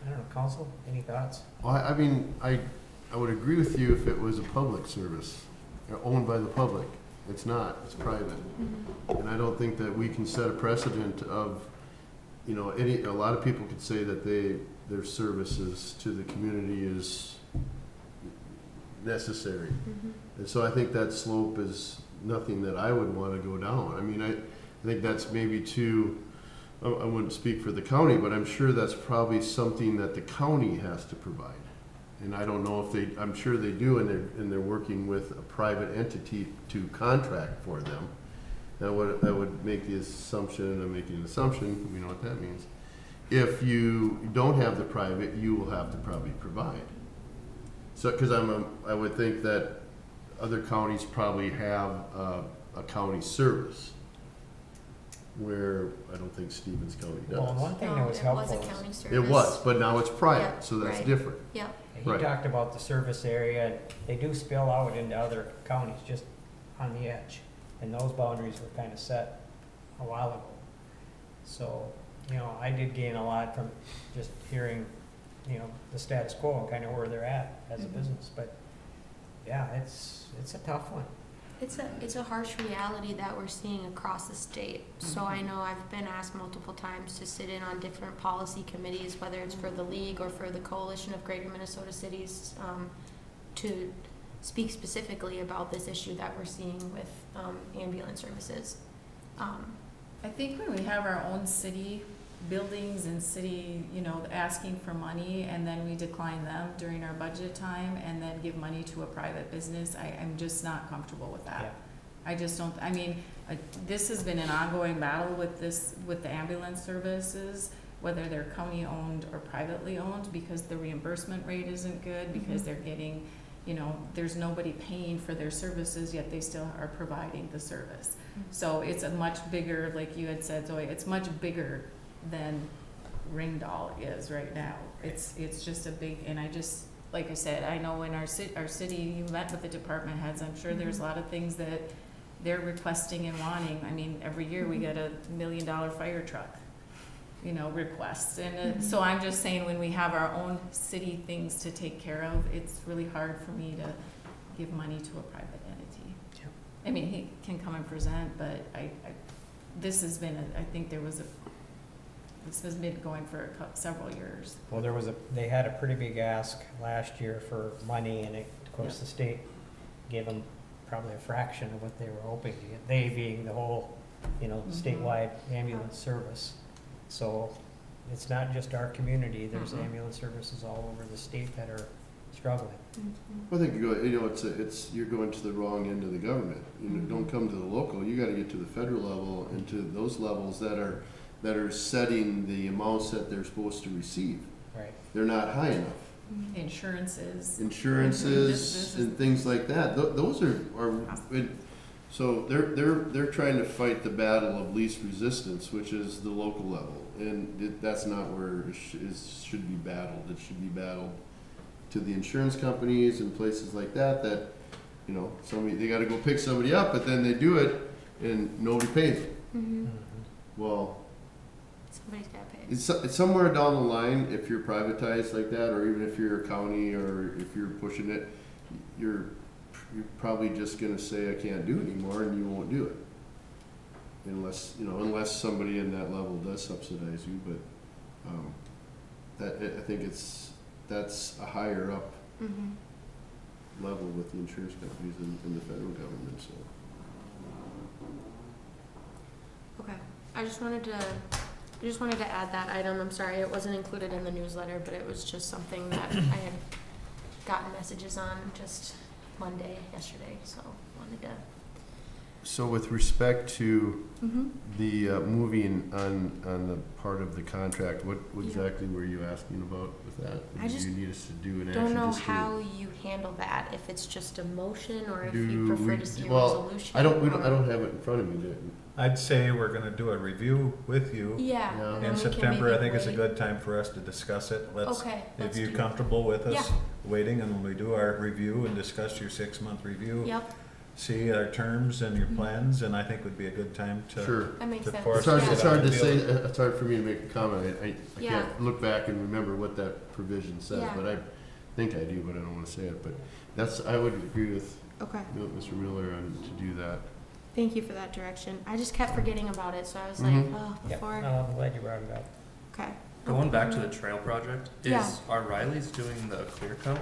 A: don't know, council, any thoughts?
F: Well, I mean, I would agree with you if it was a public service, owned by the public. It's not, it's private. And I don't think that we can set a precedent of, you know, a lot of people could say that their services to the community is necessary. And so I think that slope is nothing that I would want to go down. I mean, I think that's maybe I wouldn't speak for the county, but I'm sure that's probably something that the county has to provide. And I don't know if I'm sure they do, and they're working with a private entity to contract for them. Now, I would make the assumption, and I'm making an assumption, we know what that means. If you don't have the private, you will have to probably provide. So, because I would think that other counties probably have a county service, where I don't think Stevens County does.
A: Well, one thing that was
D: It
A: helpful.
D: was a county service.
F: It was, but now it's private,
D: Yeah,
F: so that's
D: right.
F: different.
D: Yep.
A: He
F: Right.
A: talked about the service area, and they do spill out into other counties just on the edge. And those boundaries were kind of set a while ago. So, you know, I did gain a lot from just hearing, you know, the status quo and kind of where they're at as a business. But yeah, it's a tough one.
D: It's a harsh reality that we're seeing across the state. So I know I've been asked multiple times to sit in on different policy committees, whether it's for the league or for the Coalition of Greater Minnesota Cities, to speak specifically about this issue that we're seeing with ambulance services.
G: I think when we have our own city buildings and city, asking for money, and then we decline them during our budget time and then give money to a private business, I'm just not comfortable with that.
A: Yeah.
G: I just don't, this has been an ongoing battle with the ambulance services, whether they're county-owned or privately owned, because the reimbursement rate isn't good, because they're getting, there's nobody paying for their services, yet they still are providing the service. So it's a much bigger, like you had said, Zoe, it's much bigger than Ringdahl is right now. It's just a big, and I just, like I said, I know in our city, you met with the department heads, I'm sure there's a lot of things that they're requesting and wanting. Every year we get $1 million fire truck, requests. And so I'm just saying, when we have our own city things to take care of, it's really hard for me to give money to a private entity.
A: Yep.
G: He can come and present, but this has been, this has been going for several years.
A: Well, they had a pretty big ask last year for money, and of course, the state gave them probably a fraction of what they were hoping to get, they being the whole, statewide ambulance service. So it's not just our community, there's ambulance services all over the state that are struggling.
F: I think you're going to the wrong end of the government. Don't come to the local, you gotta get to the federal level and to those levels that are setting the amounts that they're supposed to receive.
A: Right.
F: They're not high enough.
G: Insurances.
F: And things like that. Those are so they're trying to fight the battle of least resistance, which is the local level, and that's not where it should be battled. It should be battled to the insurance companies and places like that. They got to go pick somebody up, but then they do it and nobody pays them. Well,
D: Somebody's got to pay.
F: it's somewhere down the line, if you're privatized like that, or even if you're a county, or if you're pushing it, you're probably just gonna say, I can't do it anymore, and you won't do it. Unless somebody in that level does subsidize you, but I think that's a higher up level with the insurance companies in the federal government, so.
D: Okay, I just wanted to add that item. I'm sorry it wasn't included in the newsletter, but it was just something that I had gotten messages on just Monday, yesterday, so wanted to.
F: So with respect to the moving on the part of the contract, what exactly were you asking about with that?
D: I just
F: you need us to do an action?
D: don't know how you handle that, if it's just a motion or if you prefer to see a resolution.
F: I don't have it in front of me.
E: I'd say we're gonna do a review with you.
D: Yeah.
F: Yeah.
D: and then
E: In
D: we can
E: September, I
D: maybe
E: think it's a
D: wait.
E: good time for us to discuss it.
D: Okay,
E: If
D: let's
E: you're
D: do that.
E: comfortable with us
D: Yeah.
E: waiting, and when we do our review and discuss your 6-month review,
D: Yep,
E: see our terms and your plans, and I think would be a good time to.
F: Sure.
D: that makes
E: To
D: sense.
E: force
F: It's
E: Yeah.
F: hard to
E: Yeah.
F: say, it's hard for me to make a comment. I
D: Yeah.
F: can't look back and remember what that provision says,
D: Yeah.
F: but I think I do, but I don't want to say it. But I would agree with
D: Okay,
F: Mr. Miller to do that.
D: thank you for that direction. I just kept forgetting about it, so I was
F: Mhm.
D: like, oh,
A: Yep.
D: before,
A: I'm glad you brought it up.
D: okay.
I: Going back to the trail project,
D: Yeah.
I: are Riley's doing the clear coat?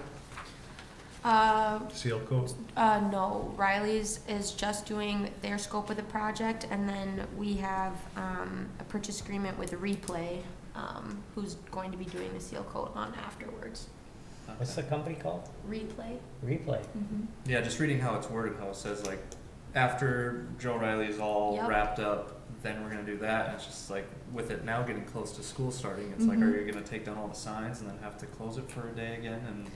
E: Seal coat?
D: No, Riley's is just doing their scope of the project, and then we have, a purchase agreement with Replay, who's going to be doing the seal coat on afterwards.
A: What's the company called?
D: Replay?
A: Replay.
I: Yeah, just reading how it's worded, how it says like, after Joe Riley's all
D: Yep.
I: wrapped up, then we're gonna do that, and it's just like, with it now getting close to school starting, it's like, are you gonna take down all the signs and then have to close it for a day again, and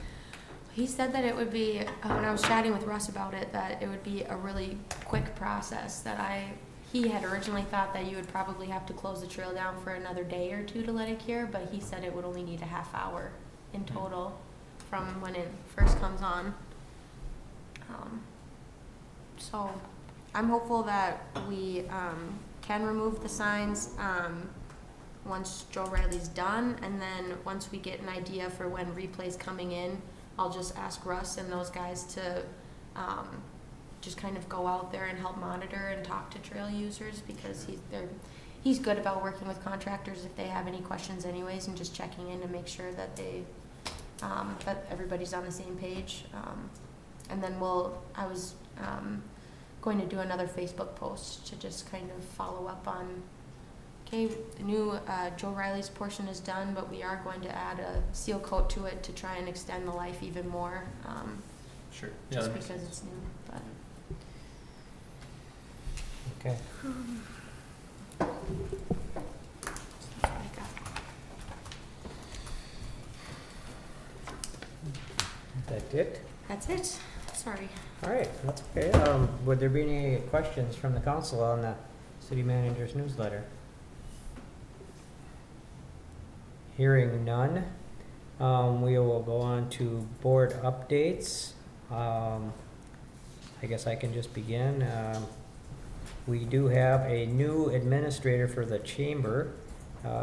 D: He said that it would be, when I was chatting with Russ about it, that it would be a really quick process, he had originally thought that you would probably have to close the trail down for another day or two to let it cure, but he said it would only need a half hour in total from when it first comes on. So I'm hopeful that we can remove the signs once Joe Riley's done, and then once we get an idea for when Replay's coming in, I'll just ask Russ and those guys to just kind of go out there and help monitor and talk to trail users, because he's good about working with contractors if they have any questions anyways, and just checking in to make sure that that everybody's on the same page. And then I was going to do another Facebook post to just kind of follow up on, okay, the new Joe Riley's portion is done, but we are going to add a seal coat to it to try and extend the life even more,
I: Sure. Yeah,
D: just
I: that makes
D: because
I: sense.
D: it's new. But
A: Okay.
D: that's what I got.
A: That's it?
D: That's it. Sorry.
A: All right, that's okay. Would there be any questions from the council on the city manager's newsletter? Hearing none, we will go on to board updates. I guess I can just begin. We do have a new administrator for the chamber.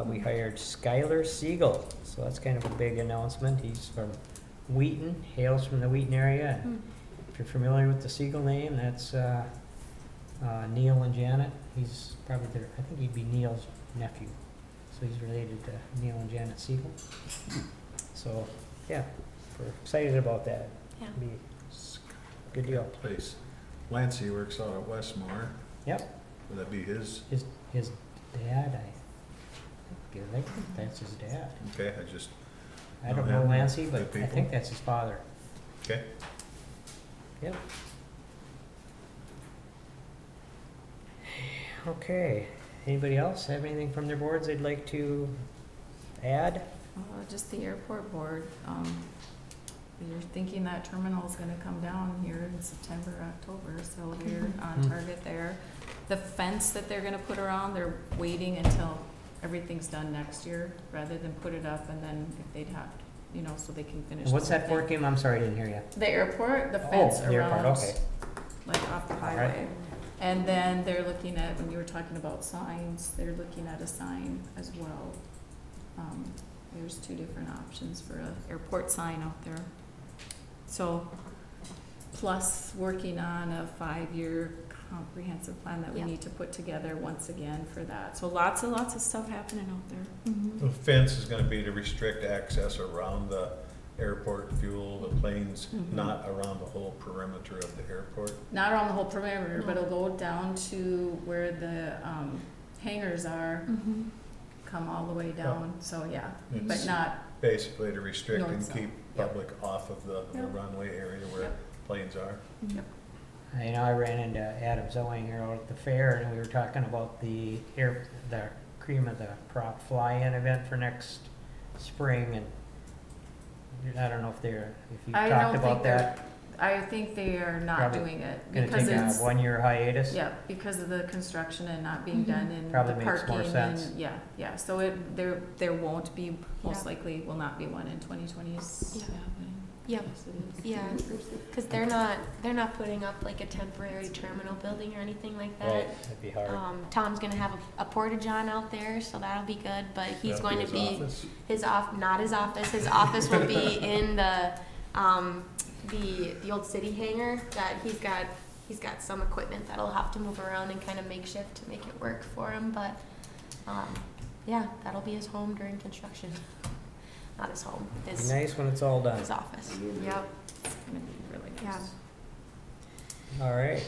A: We hired Skylar Siegel, so that's kind of a big announcement. He's from Wheaton, hails from the Wheaton area. And if you're familiar with the Siegel name, that's Neil and Janet. He's probably I think he'd be Neil's nephew. So he's related to Neil and Janet Siegel. So, yeah, we're excited about that.
D: Yeah.
A: Be a good deal.
E: Place. Lancy works out at Westmore.
A: Yep,
E: Would that be his?
A: his dad, I think that's his dad.
E: Okay, I just,
A: I don't
E: Yeah.
A: know Lancy, but
E: Good
A: I
E: people.
A: think that's his father.
E: okay.
A: Yep. Okay, anybody else have anything from their boards they'd like to add?
G: Just the airport board, we're thinking that terminal is gonna come down here in September, October, so we're on
A: Mhm.
G: target there. The fence that they're gonna put around, they're waiting until everything's done next year, rather than put it up and then if they'd have, so they can finish.
A: And what's
G: the
A: that
G: whole
A: for,
G: thing.
A: Kim? I'm sorry, I didn't hear you.
G: The airport, the
A: Oh,
G: fence
A: the airport,
G: around,
A: okay.
G: like off the
A: All right.
G: highway. And then they're looking at, when you were talking about signs, they're looking at a sign as well. There's two different options for a airport sign out there. So, plus working on a 5-year comprehensive plan that we
D: Yep.
G: need to put together once again for that. So lots of stuff happening out there.
E: The fence is gonna be to restrict access around the airport, fuel, the planes,
G: Mhm.
E: not around the whole perimeter of the airport.
G: Not around the whole perimeter, but
D: No.
G: it'll go down to where the hangars are,
D: Mm-hmm.
G: come all the way down, so yeah, but
E: It's
G: not,
E: basically to restrict and
G: North-south.
E: keep
G: Yep.
E: public off of the
G: Yep.
E: runway area where
G: Yep.
E: planes are.
A: I know I ran into Adam Zoenger out at the fair, and we were talking about the cream of the crop fly-in event for next spring, and I don't know if you
G: I
A: talked
G: don't
A: about
G: think they're,
A: that.
G: I think they are not
A: Probably
G: doing it,
A: Gonna
G: because
A: take a
G: it's,
A: one-year hiatus?
G: yeah, because of the construction and not being
D: Mhm.
G: done in the
A: Probably
G: parking and,
A: makes more sense.
G: yeah, so there won't be, most
D: Yeah.
G: likely will not be one in 2020s.
D: Yeah. Yep. Yeah, because they're not putting up like a temporary terminal building or anything like that.
A: Right, that'd be hard.
D: Tom's gonna have a porta-john out there, so that'll be good, but he's
E: That'd
D: going to
E: his
D: be,
E: office.
D: not his office, his office will be in the old city hangar that he's got some equipment that'll have to move around and kind of makeshift to make it work for him, but, yeah, that'll be his home during construction. Not his home,
A: Be
D: his
A: nice when it's all done.
D: office. Yep.
G: It's gonna be really
D: Yeah.
G: nice.
A: All right,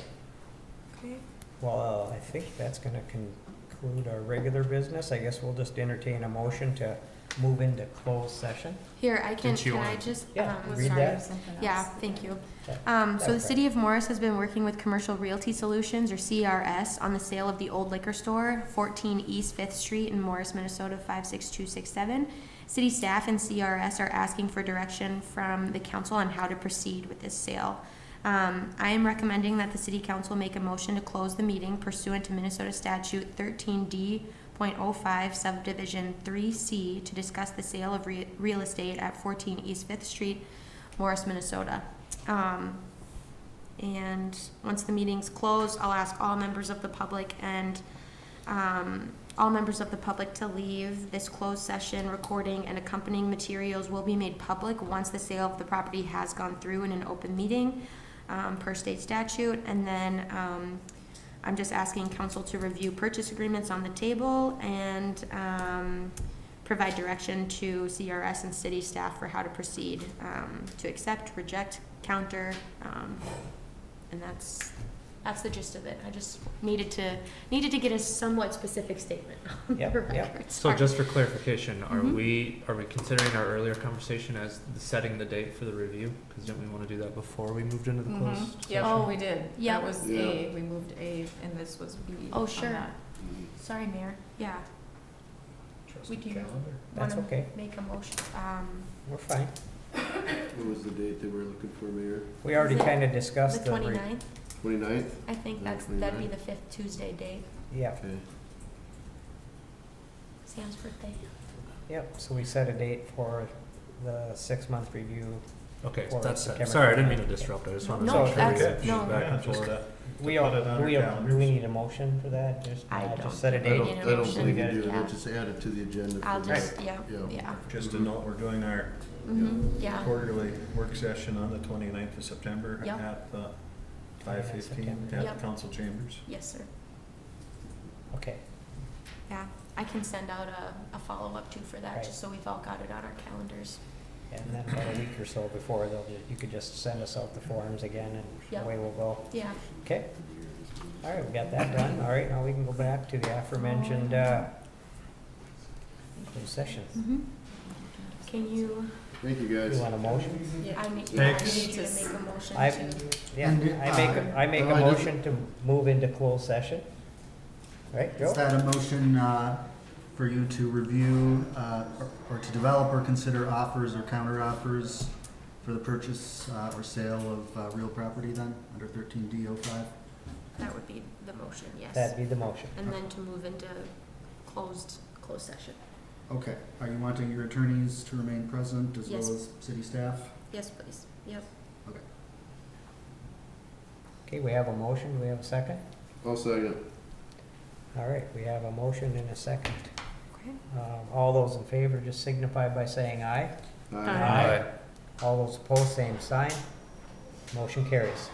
D: Okay.
A: well, I think that's gonna conclude our regular business. I guess we'll just entertain a motion to move into closed session.
D: Here,
I: Didn't you
D: can I
I: wanna-
D: just,
A: Yeah, read
D: sorry.
A: that.
G: Something else.
D: Yeah, thank you.
A: Okay.
D: So the City of Morris has been working with Commercial Realty Solutions, or CRS, on the sale of the old liquor store, 14 East 5th Street in Morris, Minnesota, 56267. City staff and CRS are asking for direction from the council on how to proceed with this sale. I am recommending that the City Council make a motion to close the meeting pursuant to Minnesota Statute 13D.05 Subdivision 3C to discuss the sale of real estate at 14 East 5th Street, Morris, Minnesota. And once the meeting's closed, I'll ask all members of the public to leave. This closed session recording and accompanying materials will be made public once the sale of the property has gone through in an open meeting. per state statute. And then, I'm just asking council to review purchase agreements on the table and, provide direction to CRS and city staff for how to proceed, to accept, reject, counter, and that's the gist of it. I just needed to get a somewhat specific statement on the
A: Yep, yep.
D: record.
I: So just for clarification, are
D: Mhm.
I: we considering our earlier conversation as setting the date for the review? Because didn't we want to do that before we moved into the closed session?
G: Yep,
D: Oh,
G: we did.
D: yeah.
G: That was A, we moved A, and this was B.
D: Oh,
G: on
D: sure.
G: that.
D: Sorry, Mayor. Yeah. We do
A: That's
D: wanna
A: okay.
D: make a motion.
A: We're fine.
B: What was the date that we're looking for, Mayor?
A: We already
D: Is it
A: kind of
D: The
A: discussed the.
D: 29th,
B: 29th?
D: I think
B: Yeah,
D: that'd be
B: 29th.
D: the fifth Tuesday date,
A: Yeah,
B: Okay.
D: Sam's birthday.
A: yep, so we set a date for the 6-month review.
I: Okay,
A: Or
I: that's
A: September
I: it. Sorry, I didn't mean to
A: 29th.
I: disrupt. I just wanted to
D: No,
I: make sure we
D: that's-
I: get
D: no.
I: back
E: Yeah,
I: and
E: just
I: forth.
A: We
E: put
A: all,
E: it on our
A: do
E: calendars.
A: we need a motion for that? Just,
D: I don't
A: just set a
D: think we
A: date?
D: need a
F: I don't
D: motion.
F: believe you
A: Good.
F: do,
D: Yeah.
F: we'll just add it to the agenda.
D: I'll
F: for
D: just,
F: next-
D: yeah,
F: Yeah.
D: yeah.
E: Just to note, we're doing our
D: Yeah.
E: quarterly work session on the 29th of September
D: Yep.
E: at 5:15 at
D: Yep.
E: the council chambers.
D: Yes, sir.
A: Okay,
D: Yeah, I can send out a follow-up too for that,
A: Right.
D: just so we've all got it on our calendars.
A: and then about a week or so before, you could just send us out the forms again and
D: Yep.
A: away we'll go.
D: Yeah.
A: Okay. All right, we got that done. All right, now we can go back to the aforementioned, closed session.
D: Mm-hmm. Can you,
F: Thank you,
A: You
F: guys.
A: want a motion?
D: I need
I: Thanks.
D: you to make a motion
A: I,
D: to,
A: yeah, I make a
F: I just-
A: motion to move into closed session. Right, Joe?
K: Is that a motion for you to review or to develop or consider offers or counter offers for the purchase or sale of real property then, under 13D05?
D: that would be the motion, yes.
A: That'd be the motion.
D: And then to move into closed session.
K: Okay. Are you wanting your attorneys to remain present as well
D: Yes.
K: as city staff?
D: Yes, please. Yep.
K: Okay.
A: Okay, we have a motion. Do we have a second?
F: I'll second.
A: All right, we have a motion and a second.
D: Okay.
A: All those in favor just signify by saying aye.
G: Aye.
A: All those opposed, same sign. Motion carries.